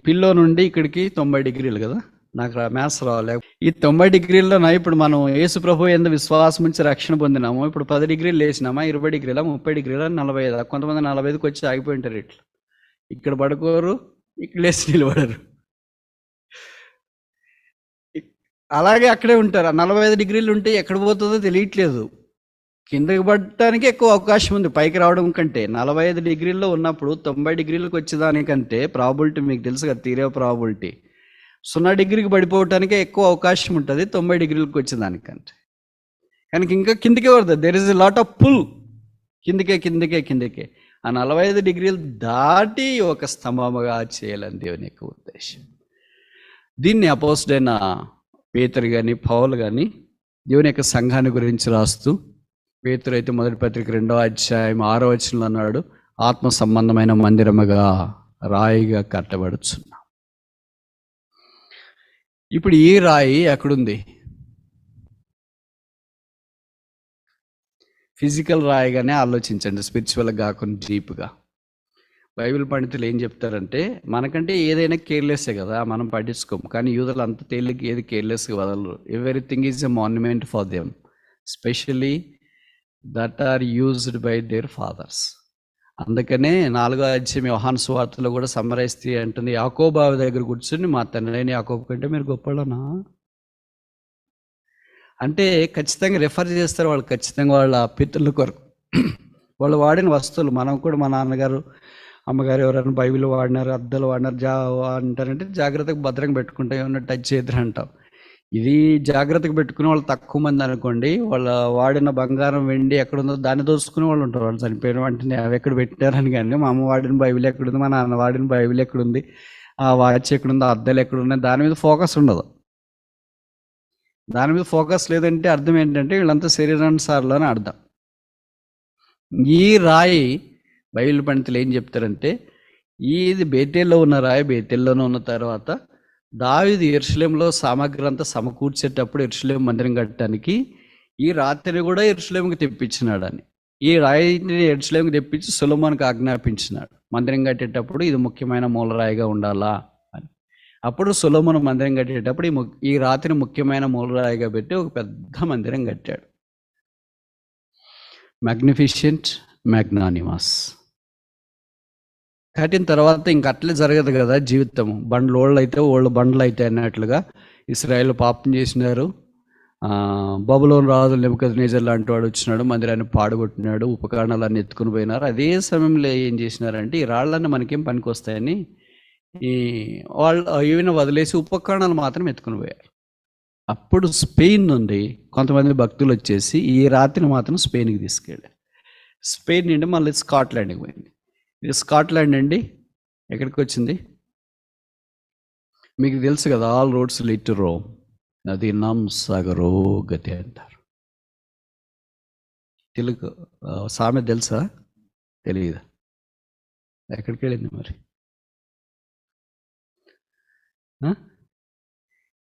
పిల్లో నుండి ఇక్కడికి 90 డిగ్రీలు కదా, నాకు మ్యాథ్స్ రావాలి. ఈ 90 డిగ్రీల్లో ఇప్పుడు మనం యేసు ప్రభు యందు విశ్వాసం నుంచి రక్షణ పొందినాము. ఇప్పుడు 10 డిగ్రీలు లేచినామా, 20 డిగ్రీలా, 30 డిగ్రీలా, 45. కొంతమంది 45కి వచ్చి ఆగిపోయి ఉంటారు. ఇట్లా ఇక్కడ పడుకోరు, ఇక్కడ లేచి నిలబడరు, అలాగే అక్కడే ఉంటారు. 45 డిగ్రీలు ఉంటే ఎక్కడ పోతుందో తెలియట్లేదు. కిందకి పడటానికి ఎక్కువ అవకాశం ఉంది పైకి రావడం కంటే. 45 డిగ్రీల్లో ఉన్నప్పుడు 90 డిగ్రీలకు వచ్చేదానికంటే ప్రాబిలిటీ మీకు తెలుసు కదా, తీరే ప్రాబిలిటీ 0 డిగ్రీకి పడిపోవటానికే ఎక్కువ అవకాశం ఉంటుంది 90 డిగ్రీలకు వచ్చేదానికంటే. కనుక ఇంకా కిందకే పడుతుంది. There is a lot of pull, కిందకే. ఆ 45 డిగ్రీలు దాటి ఒక స్తంభముగా చేయాలని దేవుని యొక్క ఉద్దేశం. దీన్ని అపోజిట్ పేతురు కానీ పౌలు కానీ దేవుని యొక్క సంఘాన్ని గురించి రాస్తూ, పేతురు అయితే మొదటి పత్రిక 2వ అధ్యాయం 6వ వచనంలో అన్నాడు, ఆత్మ సంబంధమైన మందిరముగా రాయిగా కట్టబడుచున్నాం. ఇప్పుడు ఈ రాయి ఎక్కడుంది? ఫిజికల్ రాయిగానే ఆలోచించండి, స్పిరిచువల్గా కాకుండా డీప్గా. బైబిల్ పండితులు ఏం చెప్తారంటే, మనకంటే ఏదైనా కేర్లెస్సే కదా, మనం పట్టించుకోము. కానీ యూదులు అంత తేలిక ఏది కేర్లెస్గా వదలరు. Everything is a monument for them, specially that are used by their fathers. అందుకనే 4వ అధ్యాయం యోహాను సువార్తలో కూడా సమ్మరైజ్ అంటుంది, యాకోబు బావి దగ్గర కూర్చుని మా తండ్రైన యాకోబు కంటే మీరు గొప్పవాళ్ళనా అంటే ఖచ్చితంగా రెఫర్ చేస్తారు వాళ్ళు, ఖచ్చితంగా వాళ్ళ పితృల కొరకు వాళ్ళు వాడిన వస్తువులు. మనం కూడా మా నాన్నగారు అమ్మగారు ఎవరైనా బైబిల్ వాడినారు, అద్దాలు వాడినారు అంటారంటే జాగ్రత్తగా భద్రంగా పెట్టుకుంటే ఏమన్నా టచ్ చేద్దరు అంటాం. ఇది జాగ్రత్తగా పెట్టుకునే వాళ్ళు తక్కువ మంది అనుకోండి. వాళ్ళ వాడిన బంగారం వెండి ఎక్కడుందో దాన్ని దోసుకునే వాళ్ళు ఉంటారు. వాళ్ళు చనిపోయిన వెంటనే అవి ఎక్కడ పెట్టారని. కానీ మా అమ్మ వాడిన బైబిల్ ఎక్కడుంది, మా నాన్న వాడిన బైబిల్ ఎక్కడుంది, ఆ వాచ్ ఎక్కడుందో, అద్దాలు ఎక్కడున్నాయి, దాని మీద ఫోకస్ ఉండదు. దాని మీద ఫోకస్ లేదంటే అర్థం ఏంటంటే వీళ్ళంతా శరీరానుసారులు అని అర్థం. ఈ రాయి బైబిల్ పండితులు ఏం చెప్తారంటే, ఇది బేతేల్లో ఉన్న రాయి. బేతేల్లోనే ఉన్న తర్వాత దావీదు యెరూషలేములో సామగ్రి అంతా సమకూర్చేటప్పుడు యెరూషలేము మందిరం కట్టడానికి ఈ రాత్రిని కూడా యెరూషలేముకి తెప్పించినాడు అని. ఈ రాయిని యెరూషలేముకి తెప్పించి సొలొమోనుకు ఆజ్ఞాపించినాడు, మందిరం కట్టేటప్పుడు ఇది ముఖ్యమైన మూలరాయిగా ఉండాలా అని. అప్పుడు సొలొమోను మందిరం కట్టేటప్పుడు ఈ రాత్రిని ముఖ్యమైన మూలరాయిగా పెట్టి ఒక పెద్ద మందిరం కట్టాడు. Magnificent, magnanimous. కట్టిన తర్వాత ఇంక అట్లే జరగదు కదా జీవితము. బండ్లు అయితే ఓళ్ళు బండ్లు అయితే అన్నట్లుగా ఇశ్రాయేలు పాపం చేసినారు. బబులోను రాజు నెబుకద్నెజర్ లాంటి వాడు వచ్చినాడు, మందిరాన్ని పాడుగొట్టినాడు, ఉపకరణాలన్నీ ఎత్తుకుని పోయినారు. అదే సమయంలో ఏం చేసినారంటే, ఈ రాళ్ళన్నీ మనకేం పనికి వస్తాయని వాళ్ళు ఈవెన్ వదిలేసి ఉపకరణాలు మాత్రం ఎత్తుకుని పోయారు. అప్పుడు స్పెయిన్ నుండి కొంతమంది భక్తులు వచ్చేసి ఈ రాత్రిని మాత్రం స్పెయిన్కి తీసుకెళ్ళారు. స్పెయిన్ నుండి మళ్ళీ స్కాట్లాండ్కి పోయింది. ఇది స్కాట్లాండ్ అండి ఎక్కడికి వచ్చింది మీకు తెలుసు కదా, all roads lead to Rome, నది నాం సాగరో గతి అంటారు. తెలుగు సామెత తెలుసా? తెలియదా? ఎక్కడికి వెళ్ళింది మరి?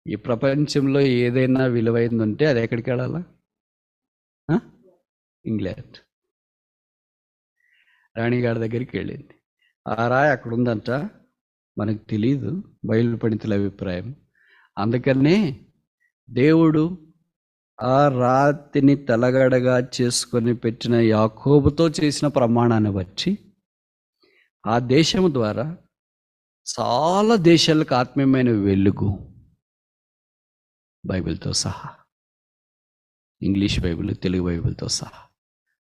ఈ ప్రపంచంలో ఏదైనా విలువైంది ఉంటే అది ఎక్కడికి వెళ్ళాలా? ఇంగ్లాండ్. రాణిగారి దగ్గరికి వెళ్ళింది. ఆ రాయి అక్కడ ఉందంట, మనకు తెలీదు, బయలు పండితుల అభిప్రాయం. అందుకనే దేవుడు ఆ రాతిని తలగడగా చేసుకొని పెట్టిన యాకోబుతో చేసిన ప్రమాణాన్ని బట్టి ఆ దేశము ద్వారా చాలా దేశాలకు ఆత్మీయమైన వెలుగు, బైబిల్తో సహా, ఇంగ్లీష్ బైబిల్, తెలుగు బైబిల్తో సహా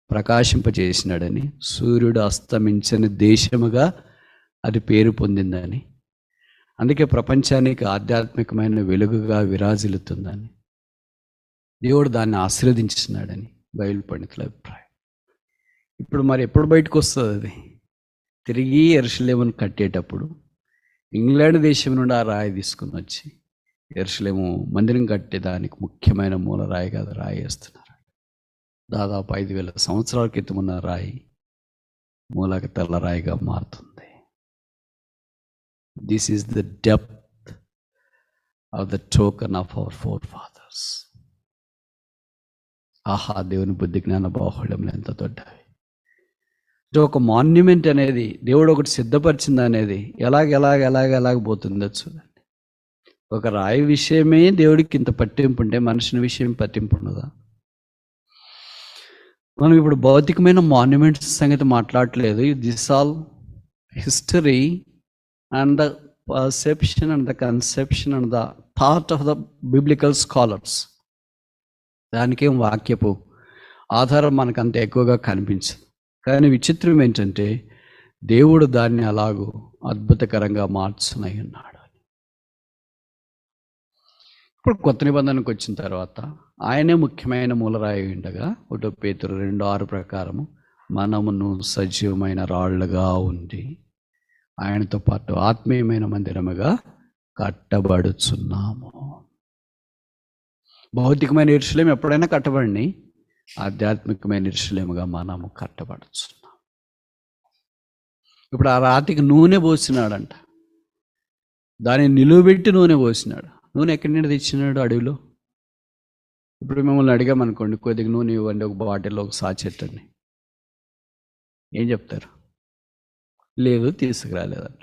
ప్రకాశింపజేసినాడని, సూర్యుడు అస్తమించని దేశముగా అది పేరు పొందిందని, అందుకే ప్రపంచానికి ఆధ్యాత్మికమైన వెలుగుగా విరాజిల్లుతుందని, దేవుడు దాన్ని ఆశీర్వదించినాడని బైబిల్ పండితుల అభిప్రాయం. ఇప్పుడు మరి ఎప్పుడు బయటకు వస్తుంది అది? తిరిగి యెరూషలేమును కట్టేటప్పుడు ఇంగ్లాండ్ దేశం నుండి ఆ రాయి తీసుకుని వచ్చి యెరూషలేము మందిరం కట్టేదానికి ముఖ్యమైన మూల రాయిగా అది రాయి వేస్తున్నారు. దాదాపు 5000 సంవత్సరాల క్రితం ఉన్న రాయి మూలక తెల్ల రాయిగా మారుతుంది. This is the depth of the token of our forefathers. ఆహా, దేవుని బుద్ధి జ్ఞాన బాహుళ్యంలో ఎంత దొడ్డవి. ఒక మాన్యుమెంట్ అనేది దేవుడు ఒకటి సిద్ధపరిచింది అనేది ఎలాగ పోతుందో చూడండి. ఒక రాయి విషయమే దేవుడికి ఇంత పట్టింపు ఉంటే మనుషుని విషయం పట్టింపు ఉండదా? మనం ఇప్పుడు భౌతికమైన మాన్యుమెంట్స్ సంగతి మాట్లాడట్లేదు. This all history and the perception and the conception and the thought of the biblical scholars. దానికేం వాక్యపు ఆధారం మనకు అంత ఎక్కువగా కనిపించదు. కానీ విచిత్రం ఏంటంటే దేవుడు దాన్ని అలాగూ అద్భుతకరంగా మార్చునై ఉన్నాడు. ఇప్పుడు కొత్త నిబంధనకు వచ్చిన తర్వాత ఆయనే ముఖ్యమైన మూలరాయి ఉండగా 1 పేతురు 2:6 ప్రకారము మనమును సజీవమైన రాళ్లుగా ఉండి ఆయనతో పాటు ఆత్మీయమైన మందిరముగా కట్టబడుచున్నాము. భౌతికమైన యెరూషలేము ఎప్పుడైనా కట్టబడి, ఆధ్యాత్మికమైన యెరూషలేముగా మనము కట్టబడుచున్నాం. ఇప్పుడు ఆ రాతికి నూనె పోసినాడంట, దాన్ని నిలువబెట్టి నూనె పోసినాడు. నూనె ఎక్కడి నుండి తెచ్చినాడు అడవిలో? ఇప్పుడు మిమ్మల్ని అడిగామనుకోండి, కొద్దిగా నూనె ఇవ్వండి, ఒక బాటిల్లో ఒక సాచెట్ అని, ఏం చెప్తారు? లేదు, తీసుకురాలేదంట.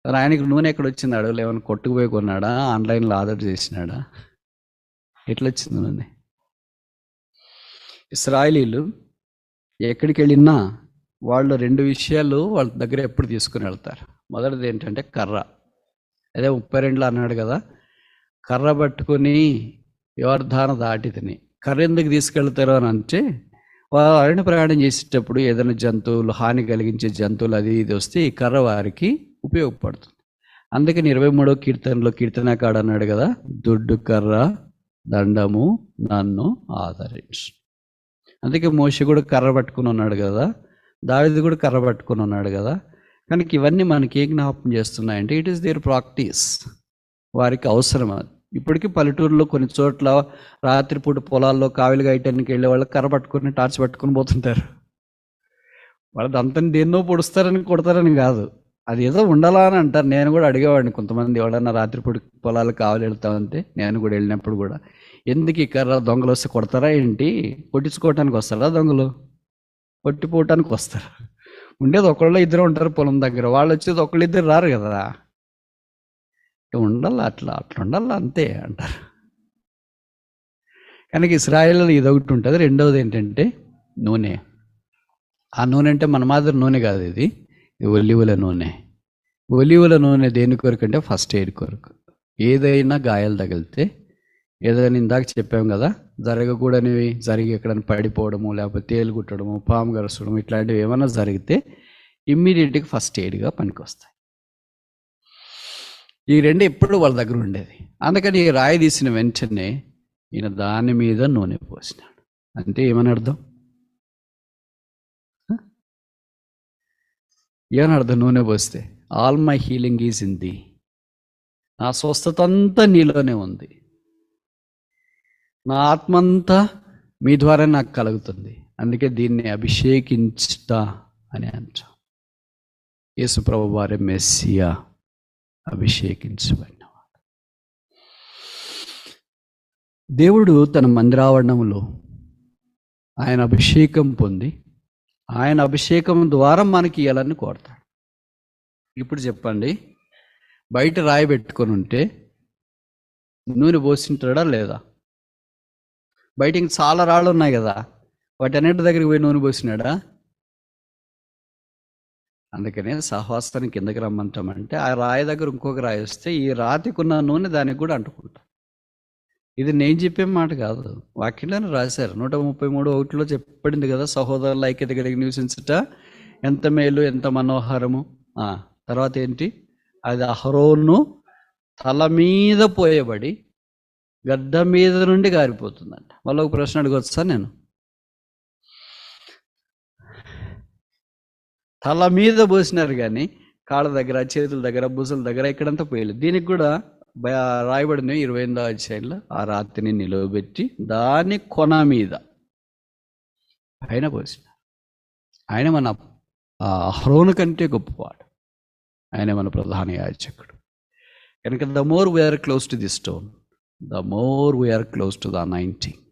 మరి ఆయనకి నూనె ఎక్కడ వచ్చింది? అడవులు ఏమైనా కొట్టుకుపోయి కొన్నాడా? ఆన్లైన్లో ఆర్డర్ చేసినాడా? ఎట్లా వచ్చింది నూనె? ఇశ్రాయేలీలు ఎక్కడికి వెళ్ళినా వాళ్ళు 2 విషయాలు వాళ్ళ దగ్గర ఎప్పుడు తీసుకుని వెళ్తారు. మొదటిది ఏంటంటే కర్ర. అదే 32లో అన్నాడు కదా, కర్ర పట్టుకొని యోర్దాన దాటి తిని. కర్ర ఎందుకు తీసుకెళ్తారు అని అంటే, వాళ్ళు అరణ్య ప్రయాణం చేసేటప్పుడు ఏదైనా జంతువులు, హాని కలిగించే జంతువులు అది ఇది వస్తే ఈ కర్ర వారికి ఉపయోగపడుతుంది. అందుకని 23వ కీర్తనలో కీర్తనకాడు అన్నాడు కదా, దుడ్డు కర్ర దండము నన్ను ఆదరించు. అందుకే మోషే కూడా కర్ర పట్టుకుని ఉన్నాడు కదా, దావీదు కూడా కర్ర పట్టుకుని ఉన్నాడు కదా. కనుక ఇవన్నీ మనకి ఏం జ్ఞాపకం చేస్తున్నాయంటే, ఇట్ ఈస్ దేర్ ప్రాక్టీస్, వారికి అవసరం. అది ఇప్పటికీ పల్లెటూరులో కొన్ని చోట్ల రాత్రిపూట పొలాల్లో కావిలి గాయటానికి వెళ్ళే వాళ్ళు కర్ర పట్టుకొని టార్చ్ పట్టుకొని పోతుంటారు. వాళ్ళది అంతా దేన్నో పొడుస్తారని కొడతారని కాదు, అది ఏదో ఉండాలా అని అంటారు. నేను కూడా అడిగేవాడిని, కొంతమంది ఎవడన్నా రాత్రిపూట పొలాలు కావాలి వెళ్తామంటే, నేను కూడా వెళ్ళినప్పుడు కూడా, ఎందుకు ఈ కర్ర, దొంగలు వస్తే కొడతారా ఏంటి? కొట్టించుకోవటానికి వస్తారా దొంగలు? కొట్టిపోవటానికి వస్తారు. ఉండేది ఒకళ్ళు ఇద్దరు ఉంటారు పొలం దగ్గర, వాళ్ళు వచ్చేది ఒకళ్ళు ఇద్దరు రారు కదా. ఉండాలి, అట్లా ఉండాలి అంతే అంటారు. కనుక ఇశ్రాయేల్లో ఇదొకటి ఉంటుంది. రెండవది ఏంటంటే నూనె. ఆ నూనె అంటే మన మాదిరి నూనె కాదు, ఇది ఒలివుల నూనె. ఒలివుల నూనె దేని కొరకు అంటే ఫస్ట్ ఎయిడ్ కొరకు. ఏదైనా గాయాలు తగిలితే, ఏదైనా ఇందాక చెప్పాం కదా, జరగకూడనివి జరిగి ఎక్కడైనా పడిపోవడము, లేకపోతే తేలు కుట్టడము, పాము గరసడము, ఇట్లాంటివి ఏమైనా జరిగితే ఇమ్మీడియట్గా ఫస్ట్ ఎయిడ్గా పనికొస్తాయి. ఈ 2 ఎప్పుడు వాళ్ళ దగ్గర ఉండేది. అందుకని రాయి తీసిన వెంటనే ఈయన దాని మీద నూనె పోసినాడు. అంటే ఏమని అర్థం? ఏమని అర్థం? నూనె పోస్తే all my healing is in the, నా స్వస్థత అంతా నీలోనే ఉంది, నా ఆత్మ అంతా మీ ద్వారా నాకు కలుగుతుంది. అందుకే దీన్ని అభిషేకించుట అని అంటాం. యేసు ప్రభు వారి మెస్సియా, అభిషేకించబడినవాడు. దేవుడు తన మందిరావరణంలో ఆయన అభిషేకం పొంది, ఆయన అభిషేకం ద్వారా మనకి ఇవ్వాలని కోరతాడు. ఇప్పుడు చెప్పండి, బయట రాయి పెట్టుకొని ఉంటే నూనె పోసింటాడా లేదా? బయట ఇంక చాలా రాళ్ళు ఉన్నాయి కదా, వాటన్నిటి దగ్గరికి పోయి నూనె పోసినాడా? అందుకనే సహవాసానికి కిందకి రమ్మంటామంటే, ఆ రాయి దగ్గర ఇంకొక రాయి వస్తే ఈ రాతికున్న నూనె దానికి కూడా అంటుకుంటా. ఇది నేను చెప్పే మాట కాదు, వాక్యంలోనే రాశారు. 133:1 చెప్పబడింది కదా, సహోదరుల ఐక్యత కలిగి నివసించుట ఎంత మేలు, ఎంత మనోహరము. తర్వాత ఏంటి? అది అహరోను తల మీద పోయబడి గడ్డ మీద నుండి గారిపోతుందంట. మళ్ళీ ఒక ప్రశ్న అడగొచ్చా నేను? తల మీద పోసినారు కానీ కాళ్ళ దగ్గర, చేతుల దగ్గర, భుజాల దగ్గర ఇక్కడంతా పోయలేదు. దీనికి కూడా రాయబడిన 28వ అధ్యాయంలో ఆ రాతిని నిలవబెట్టి దాని కొన మీద ఆయన పోసినారు. ఆయన మన అహరోను కంటే గొప్పవాడు, ఆయన మన ప్రధాన యాజకుడు. కనుక the more we are close to the stone, the more we are close to the anointing.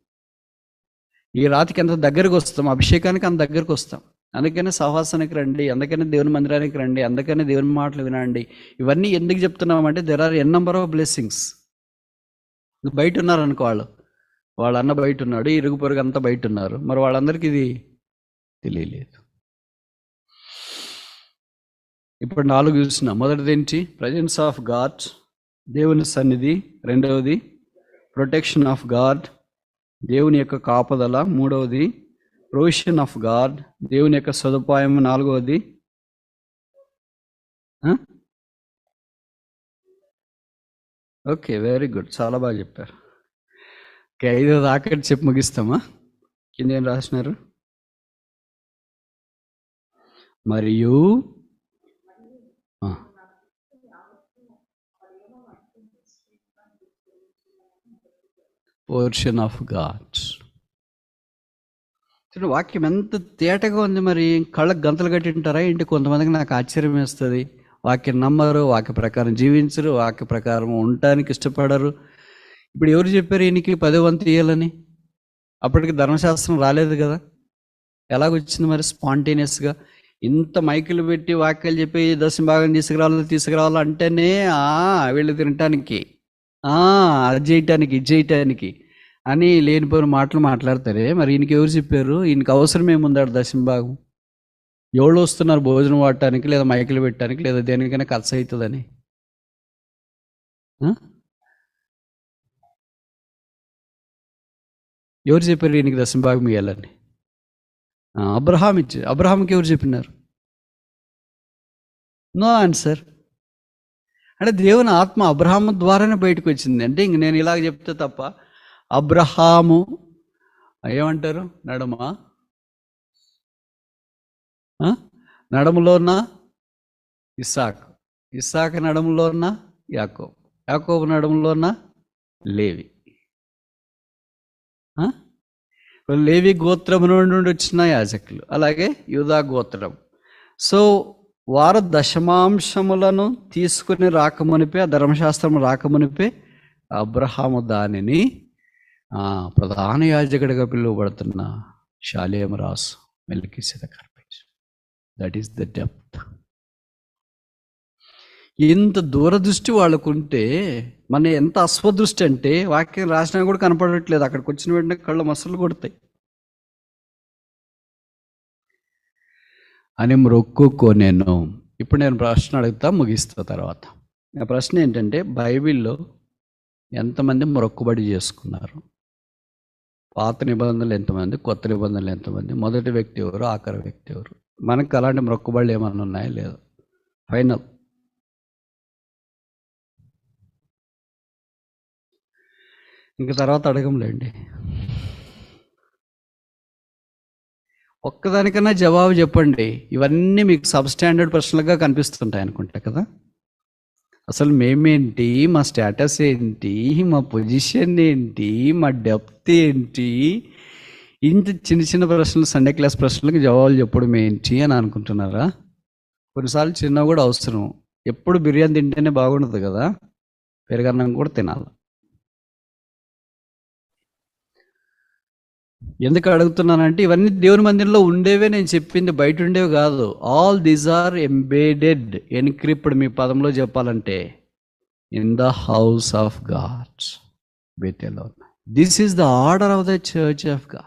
ఈ రాతికి ఎంత దగ్గరకు వస్తాం, అభిషేకానికి అంత దగ్గరకు వస్తాం. అందుకనే సహవాసానికి రండి, అందుకనే దేవుని మందిరానికి రండి, అందుకనే దేవుని మాటలు వినండి. ఇవన్నీ ఎందుకు చెప్తున్నామంటే, there are n number of blessings. బయట ఉన్నారు అనుకో, వాళ్ళ అన్న బయట ఉన్నాడు, ఇరుగు పొరుగు అంతా బయట ఉన్నారు, మరి వాళ్ళందరికీ ఇది తెలియలేదు. ఇప్పుడు 4 చూసినా. మొదటిది ఏంటి? ప్రజెన్స్ ఆఫ్ గాడ్, దేవుని సన్నిధి. రెండవది ప్రొటెక్షన్ ఆఫ్ గాడ్, దేవుని యొక్క కాపుదల. మూడవది ప్రొవిషన్ ఆఫ్ గాడ్, దేవుని యొక్క సదుపాయం. నాలుగవది ఓకే, వెరీ గుడ్, చాలా బాగా చెప్పారు. ఓకే, 5 ఆఖరి చెప్పి ముగిస్తామా? కింద ఏం రాసినారు? మరియు పోర్షన్ ఆఫ్ గాడ్. వాక్యం ఎంత తేటగా ఉంది. మరి కళ్ళకు గంతలు కట్టింటారా ఏంటి? కొంతమందికి నాకు ఆశ్చర్యం వేస్తుంది. వాక్యం నమ్మరు, వాక్య ప్రకారం జీవించరు, వాక్య ప్రకారం ఉండటానికి ఇష్టపడరు. ఇప్పుడు ఎవరు చెప్పారు ఈయనకి 10వ వంతు ఇయ్యాలని? అప్పటికి ధర్మశాస్త్రం రాలేదు కదా. ఎలాగొచ్చింది మరి స్పాంటేనియస్గా? ఇంత మైకులు పెట్టి వాక్యాలు చెప్పి దశంభాగం తీసుకురావాలి అంటేనే వీళ్ళు తినటానికి, అది చేయటానికి, ఇది చేయటానికి అని లేనిపోయిన మాటలు మాట్లాడతారే. మరి ఈయనకి ఎవరు చెప్పారు? ఈయనకి అవసరం ఏముందాడు దశంభాగం? ఎవరు వస్తున్నారు భోజనం వాడటానికి, లేదా మైకులు పెట్టడానికి, లేదా దేనికైనా ఖర్చు అవుతుందని? ఎవరు చెప్పారు ఈయనకి దశంభాగం ఇవ్వాలని? అబ్రహాం ఇచ్చారు. అబ్రహాంకి ఎవరు చెప్పినారు? No answer. అంటే దేవుని ఆత్మ అబ్రహాము ద్వారానే బయటకు వచ్చింది. అంటే ఇంక నేను ఇలాగ చెప్తే తప్ప అబ్రహాము ఏమంటారు? నడములో ఉన్న ఇస్సాకు, ఇస్సాకు నడములో ఉన్న యాకోబు, యాకోబు నడములో ఉన్న లేవి. లేవి గోత్రము నుండి వచ్చిన యాజకులు, అలాగే యూదా గోత్రం. సో వారు దశమాంశములను తీసుకుని రాకమునిపే, ఆ ధర్మశాస్త్రం రాకమునిపే అబ్రహాము దానిని ప్రధాన యాజకుడిగా పిలువబడుతున్న షాలేము రాసు మెల్కీసెదెకు అర్పించారు. That is the depth. ఇంత దూరదృష్టి వాళ్ళకుంటే మన ఎంత అస్వదృష్టి అంటే వాక్యం రాసినా కూడా కనపడట్లేదు. అక్కడికి వచ్చిన వెంటనే కళ్ళు మసలు కొడతాయి. అని మొక్కుకోనేను. ఇప్పుడు నేను ప్రశ్న అడుగుతా, ముగిస్తా తర్వాత. ఆ ప్రశ్న ఏంటంటే, బైబిల్లో ఎంతమంది మొక్కుబడి చేసుకున్నారు? పాత నిబంధనలు ఎంతమంది, కొత్త నిబంధనలు ఎంతమంది, మొదటి వ్యక్తి ఎవరు, ఆఖరి వ్యక్తి ఎవరు? మనకు అలాంటి మొక్కుబడులు ఏమన్నా ఉన్నాయా? లేదు. ఫైనల్. ఇంక తర్వాత అడగంలేండి. ఒక్కదానికన్నా జవాబు చెప్పండి. ఇవన్నీ మీకు సబ్స్టాండర్డ్ ప్రశ్నలుగా కనిపిస్తుంటాయి అనుకుంటా కదా. అసలు మేమేంటి, మా స్టేటస్ ఏంటి, మా పొజిషన్ ఏంటి, మా డెప్త్ ఏంటి, ఇంత చిన్న చిన్న ప్రశ్నలు, సండే క్లాస్ ప్రశ్నలకు జవాబులు చెప్పడం ఏంటి అని అనుకుంటున్నారా? కొన్నిసార్లు చిన్న కూడా అవసరం. ఎప్పుడు బిర్యానీ తింటేనే బాగుండదు కదా, పెరుగన్నం కూడా తినాలి. ఎందుకు అడుగుతున్నానంటే, ఇవన్నీ దేవుని మందిరంలో ఉండేవే, నేను చెప్పింది బయట ఉండేవి కాదు. ఆల్ దీస్ ఆర్ ఎంబెడెడ్, ఎన్క్రిప్డ్, మీ పదంలో చెప్పాలంటే, in the house of God Bethel. This is the order of the church of God.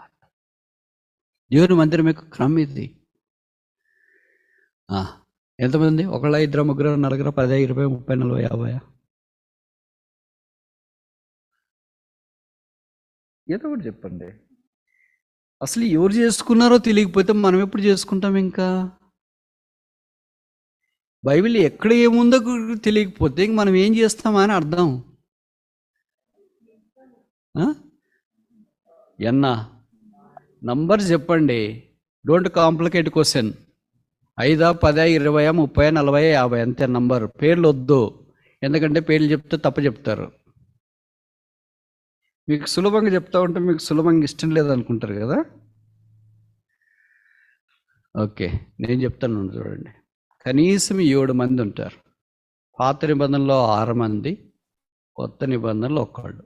దేవుని మందిరం యొక్క క్రమం ఇది. ఎంతమంది? ఒకళ్ళ, ఇద్దరు, ముగ్గురు, నలుగురు, 10, 20, 30, 40, 50? ఏదో ఒకటి చెప్పండి. అసలు ఎవరు చేసుకున్నారో తెలియకపోతే మనం ఎప్పుడు చేసుకుంటాం? ఇంకా బైబిల్ ఎక్కడ ఏముందో తెలియకపోతే ఇంక మనం ఏం చేస్తామని అర్థం. నంబర్ చెప్పండి. Don't complicate question. 5, 10, 20, 30, 40, 50 అంతే నంబర్. పేర్లు వద్దు, ఎందుకంటే పేర్లు చెప్తే తప్పు చెప్తారు. మీకు సులభంగా చెప్తా ఉంటే మీకు సులభంగా ఇష్టం లేదనుకుంటారు కదా. ఓకే, నేను చెప్తాను చూడండి. కనీసం 7 మంది ఉంటారు. పాత నిబంధనలో 6 మంది, కొత్త నిబంధనలో 1.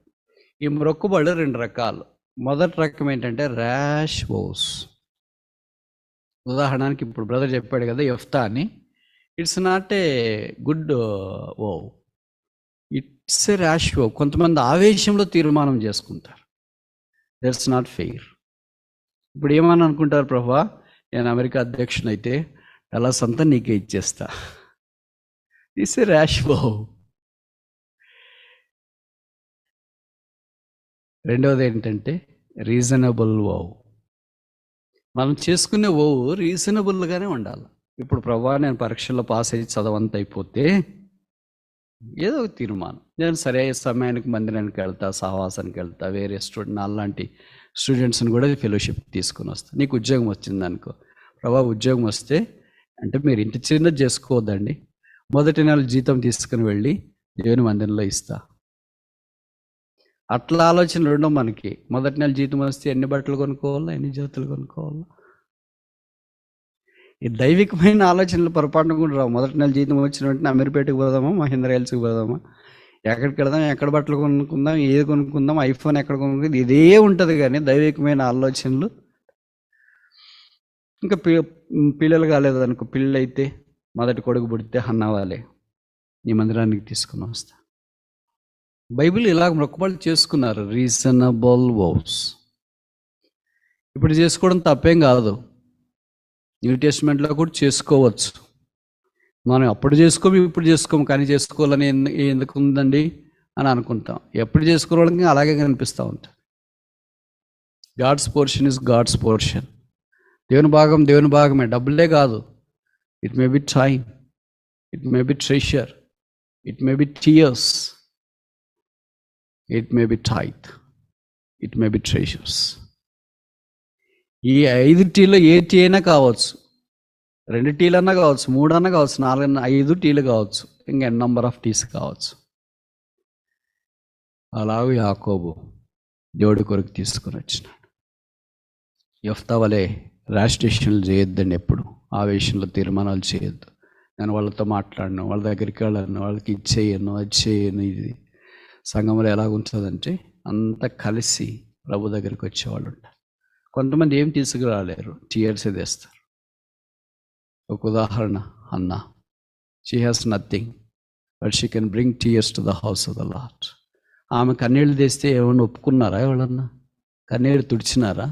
ఈ మొక్కుబడులు 2 రకాలు. మొదటి రకం ఏంటంటే ర్యాష్ వోస్. ఉదాహరణకి ఇప్పుడు బ్రదర్ చెప్పాడు కదా యెఫ్తా అని. It's not a good vow, it's a rash vow. కొంతమంది ఆవేశంలో తీర్మానం చేసుకుంటారు. That's not fair. ఇప్పుడు ఏమని అనుకుంటారు, ప్రభువా నేను అమెరికా అధ్యక్షుని అయితే డలాస్ అంతా నీకే ఇచ్చేస్తా. ఇట్స్ ఏ ర్యాష్ ఓ. రెండవది ఏంటంటే రీజనబుల్ ఓ. మనం చేసుకునే ఓ రీజనబుల్గానే ఉండాలి. ఇప్పుడు ప్రభువా నేను పరీక్షల్లో పాస్ అయ్యి చదవంత అయిపోతే ఏదో ఒక తీర్మానం, నేను సరే సమయానికి మందిరానికి వెళ్తా, సహవాసానికి వెళ్తా, వేరే అలాంటి స్టూడెంట్స్ని కూడా ఫెలోషిప్ తీసుకుని వస్తా. నీకు ఉద్యోగం వచ్చింది అనుకో, ప్రభా ఉద్యోగం వస్తే అంటే మీరు ఇంటి చిన్నది చేసుకోవద్దండి, మొదటి నెల జీతం తీసుకుని వెళ్ళి దేవుని మందిరంలో ఇస్తా. అట్లా ఆలోచనలు ఉండవు మనకి. మొదటి నెల జీతం వస్తే ఎన్ని బట్టలు కొనుక్కోవాలా, ఎన్ని జతలు కొనుక్కోవాలా. ఈ దైవికమైన ఆలోచనలు పొరపాటున కూడా రావు. మొదటి నెల జీతం వచ్చిన వెంటనే అమీర్పేటకి పోదామా, మహేంద్ర హిల్స్కి పోదామా, ఎక్కడికి వెళదాం, ఎక్కడ బట్టలు కొనుక్కుందాం, ఏది కొనుక్కుందాం, ఐఫోన్ ఎక్కడ కొనుక్కుందాం, ఇదే ఉంటుంది. కానీ దైవికమైన ఆలోచనలు ఇంకా పిల్లలు కాలేదనుకో, పిల్లలు అయితే మొదటి కొడుకు పుడితే హన్నవాలే నీ మందిరానికి తీసుకుని వస్తా. బైబిల్ ఇలాగ మొక్కుబడులు చేసుకున్నారు, రీజనబుల్ వోస్. ఇప్పుడు చేసుకోవడం తప్పేం కాదు, న్యూ టెస్ట్మెంట్లో కూడా చేసుకోవచ్చు. మనం అప్పుడు చేసుకోము, ఇప్పుడు చేసుకోము, కానీ చేసుకోవాలని ఎందుకు ఉందండి అని అనుకుంటాం. ఎప్పుడు చేసుకోవడానికి అలాగే కనిపిస్తూ ఉంటాం. God's portion is God's portion. దేవుని భాగం దేవుని భాగమే. డబ్బులే కాదు, it may be time, it may be treasure, it may be tears, it may be tithe, it may be treasures. ఈ 5 టీలో ఏ టీ అయినా కావచ్చు, 2 టీలు అన్నా కావచ్చు, 3 అన్నా కావచ్చు, 4 5 టీలు కావచ్చు, ఇంకా నెంబర్ ఆఫ్ టీస్ కావచ్చు. అలాగే యాకోబు దేవుడి కొరకు తీసుకుని వచ్చినాడు. యెఫ్తా వలె ర్యాష్ డెసిషన్లు చేయొద్దండి, ఎప్పుడు ఆవేశంలో తీర్మానాలు చేయొద్దు. నేను వాళ్ళతో మాట్లాడను, వాళ్ళ దగ్గరికి వెళ్ళను, వాళ్ళకి ఇది చేయను, అది చేయను. ఇది సంఘంలో ఎలా ఉంటుందంటే అంతా కలిసి ప్రభు దగ్గరికి వచ్చేవాళ్ళు ఉంటారు. కొంతమంది ఏం తీసుకురాలేరు, టీయర్స్ తెస్తారు. ఒక ఉదాహరణ, అన్న, she has nothing but she can bring tears to the house of the lord. ఆమె కన్నీళ్ళు తెస్తే ఏమన్నా ఒప్పుకున్నారా? ఎవరన్నా కన్నీళ్ళు తుడిచినారా?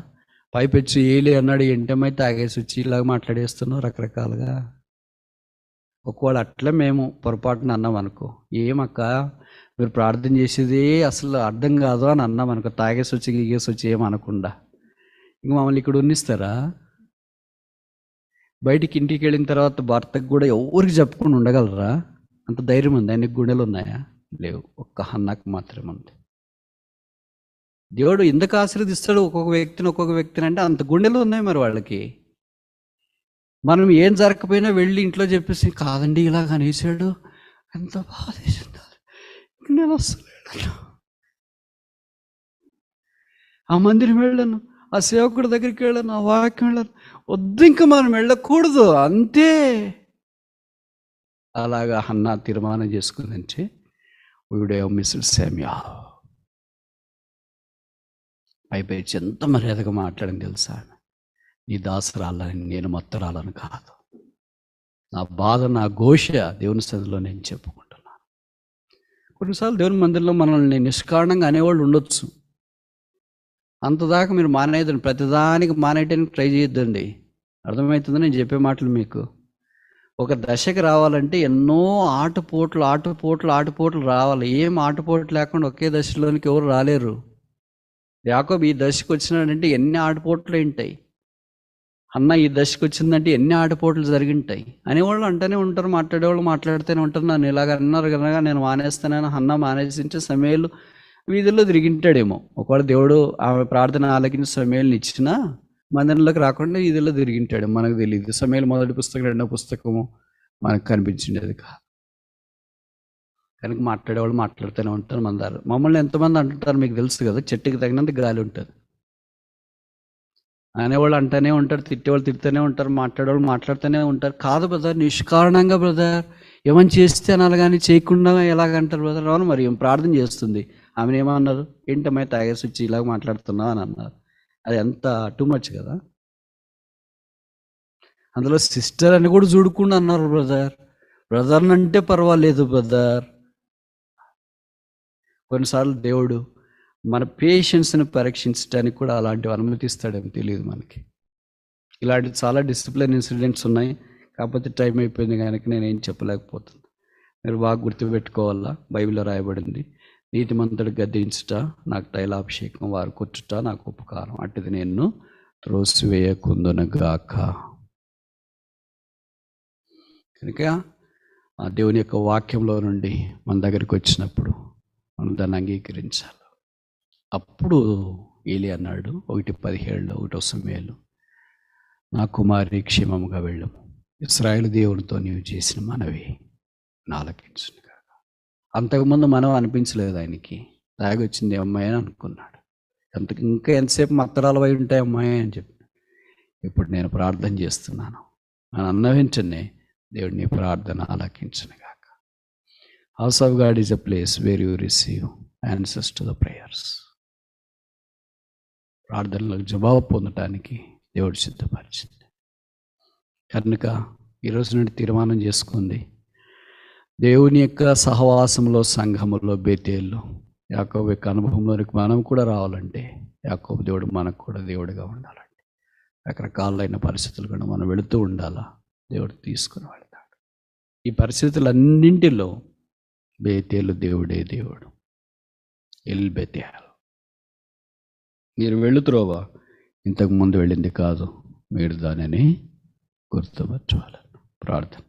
పైపెచ్చి ఏలే అన్నాడు, ఎంటమై తాగేసి వచ్చి ఇలాగ మాట్లాడేస్తున్నావు రకరకాలుగా. ఒకవేళ అట్లా మేము పొరపాటున అన్నాం అనుకో, ఏమక్క మీరు ప్రార్థన చేసేది అసలు అర్థం కాదు అని అన్నాం అనుకో, తాగేసి వచ్చి గీగేసి వచ్చి ఏమనకుండా, ఇంక మమ్మల్ని ఇక్కడ ఉన్నిస్తారా? బయటికి ఇంటికి వెళ్ళిన తర్వాత భర్తకు కూడా ఎవరికి చెప్పకుండా ఉండగలరా? అంత ధైర్యం ఉంది? ఆయనకి గుండెలు ఉన్నాయా? లేవు. ఒక్క హన్నాకు మాత్రమే ఉంది. దేవుడు ఎందుకు ఆశీర్వదిస్తాడు ఒక్కొక్క వ్యక్తిని అంటే అంత గుండెలు ఉన్నాయి మరి వాళ్ళకి. మనం ఏం జరగకపోయినా వెళ్ళి ఇంట్లో చెప్పేసి, కాదండి ఇలాగ అనేసాడు, ఎంత బాధ వేసింది, నేను అసలు ఆ మందిరం వెళ్ళాను, ఆ సేవకుడి దగ్గరికి వెళ్ళాను, ఆ వాక్యం వెళ్ళాను, వద్దు ఇంకా మనం వెళ్ళకూడదు అంతే. అలాగా హన్నా తీర్మానం చేసుకుందంటే వీడే మిస్డ్ శామ్యూయల్. పైపైచి ఎంత మర్యాదగా మాట్లాడని తెలుసా? నీ దాసరాలని, నేను మొత్తరాలని కాదు, నా బాధ, నా ఘోష దేవుని సన్నిధిలో నేను చెప్పుకుంటున్నాను. కొన్నిసార్లు దేవుని మందిరంలో మనల్ని నిష్కారణంగా అనేవాళ్ళు ఉండొచ్చు. అంతదాకా మీరు మానేయద్దండి, ప్రతిదానికి మానేయటానికి ట్రై చేయొద్దండి. అర్థమవుతుందో నేను చెప్పే మాటలు మీకు? ఒక దశకి రావాలంటే ఎన్నో ఆటుపోట్లు రావాలి. ఏం ఆటుపోట్లు లేకుండా ఒకే దశలోనికి ఎవరు రాలేరు. యాకోబు ఈ దశకు వచ్చినాడంటే ఎన్ని ఆటుపోట్లు ఉంటాయి, అన్న ఈ దశకు వచ్చిందంటే ఎన్ని ఆటుపోట్లు జరిగింటాయి అనేవాళ్ళు అంటూనే ఉంటారు, మాట్లాడేవాళ్ళు మాట్లాడుతూనే ఉంటారు. నన్ను ఇలాగ అన్నారు కనుక నేను మానేస్తానని అన్న మానేసించే సమయాలు వీధుల్లో తిరిగింటాడేమో. ఒకవేళ దేవుడు ఆమె ప్రార్థన ఆలకించి సమయాలను ఇచ్చినా మందిరంలోకి రాకుండా వీధుల్లో తిరిగింటాడు, మనకు తెలియదు. సమయాలు మొదటి పుస్తకం, రెండో పుస్తకము మనకు కనిపించిండేది కాదు. కనుక మాట్లాడేవాళ్ళు మాట్లాడుతూనే ఉంటారు. మమ్మల్ని ఎంతమంది అంటుంటారు మీకు తెలుసు కదా, చెట్టుకి తగినంత గాలి ఉంటుంది. అనేవాళ్ళు అంటూనే ఉంటారు, తిట్టేవాళ్ళు తిడుతూనే ఉంటారు, మాట్లాడేవాళ్ళు మాట్లాడుతూనే ఉంటారు. కాదు బ్రదర్, నిష్కారణంగా బ్రదర్, ఏమని చేస్తే అనాలి కానీ చేయకుండా ఎలాగంటారు బ్రదర్? అవును, మరి ఏం ప్రార్థన చేస్తుంది, ఆమెను ఏమన్నారు, ఏంటమ్మాయి తాగేసి వచ్చి ఇలాగ మాట్లాడుతున్నావు అని అన్నారు. అది ఎంత టూ మచ్ కదా. అందులో సిస్టర్ అని కూడా చూడకుండా అన్నారు బ్రదర్ని అంటే పర్వాలేదు బ్రదర్. కొన్నిసార్లు దేవుడు మన పేషెన్స్ని పరీక్షించడానికి కూడా అలాంటివి అనుమతిస్తాడని తెలియదు మనకి. ఇలాంటి చాలా డిసిప్లిన్ ఇన్సిడెంట్స్ ఉన్నాయి, కాకపోతే టైం అయిపోయింది కనుక నేనేం చెప్పలేకపోతున్నాను. మీరు బాగా గుర్తుపెట్టుకోవాలా, బైబిల్లో రాయబడింది, నీతిమంతుడు గద్దించుట నాకు తైలాభిషేకం, వారు కొట్టుట నాకు ఉపకారం, అటుది నేను త్రోసివేయకుందునగాక. కనుక ఆ దేవుని యొక్క వాక్యంలో నుండి మన దగ్గరికి వచ్చినప్పుడు మనం దాన్ని అంగీకరించాలి. అప్పుడు ఏలీ అన్నాడు 1:17 1వ సమూయేలు, నా కుమారి క్షేమముగా వెళ్ళము, ఇశ్రాయేలు దేవునితో నీవు చేసిన మనవి ఆలకించును కాక. అంతకుముందు మనం అనిపించలేదు ఆయనకి, తాగొచ్చింది అమ్మాయి అని అనుకున్నాడు. ఇంకా ఎంతసేపు మత్తరాలు అయి ఉంటాయి అమ్మాయి అని చెప్పి. ఇప్పుడు నేను ప్రార్థన చేస్తున్నాను, అని అన్న వెంటనే దేవుడు నీ ప్రార్థన ఆలకించును గాక. House of God is a place where you receive answers to the prayers. ప్రార్థనలకు జవాబు పొందటానికి దేవుడు సిద్ధపరిచింది. కనుక ఈరోజు నుండి తీర్మానం చేసుకుంది, దేవుని యొక్క సహవాసంలో, సంఘములో, బేతేల్లో యాకోబు యొక్క అనుభవంలోనికి మనం కూడా రావాలంటే యాకోబు దేవుడు మనకు కూడా దేవుడిగా ఉండాలండి. రకరకాలైన పరిస్థితులు కూడా మనం వెళుతూ ఉండాలా, దేవుడు తీసుకుని వెళ్తాడు. ఈ పరిస్థితులన్నింటిలో బేతేలు దేవుడే దేవుడు. ఎల్ బెతేల్, మీరు వెళుతురోవా ఇంతకు ముందు వెళ్ళింది కాదు, మీరు దానిని గుర్తుపరచాలి. ప్రార్థన.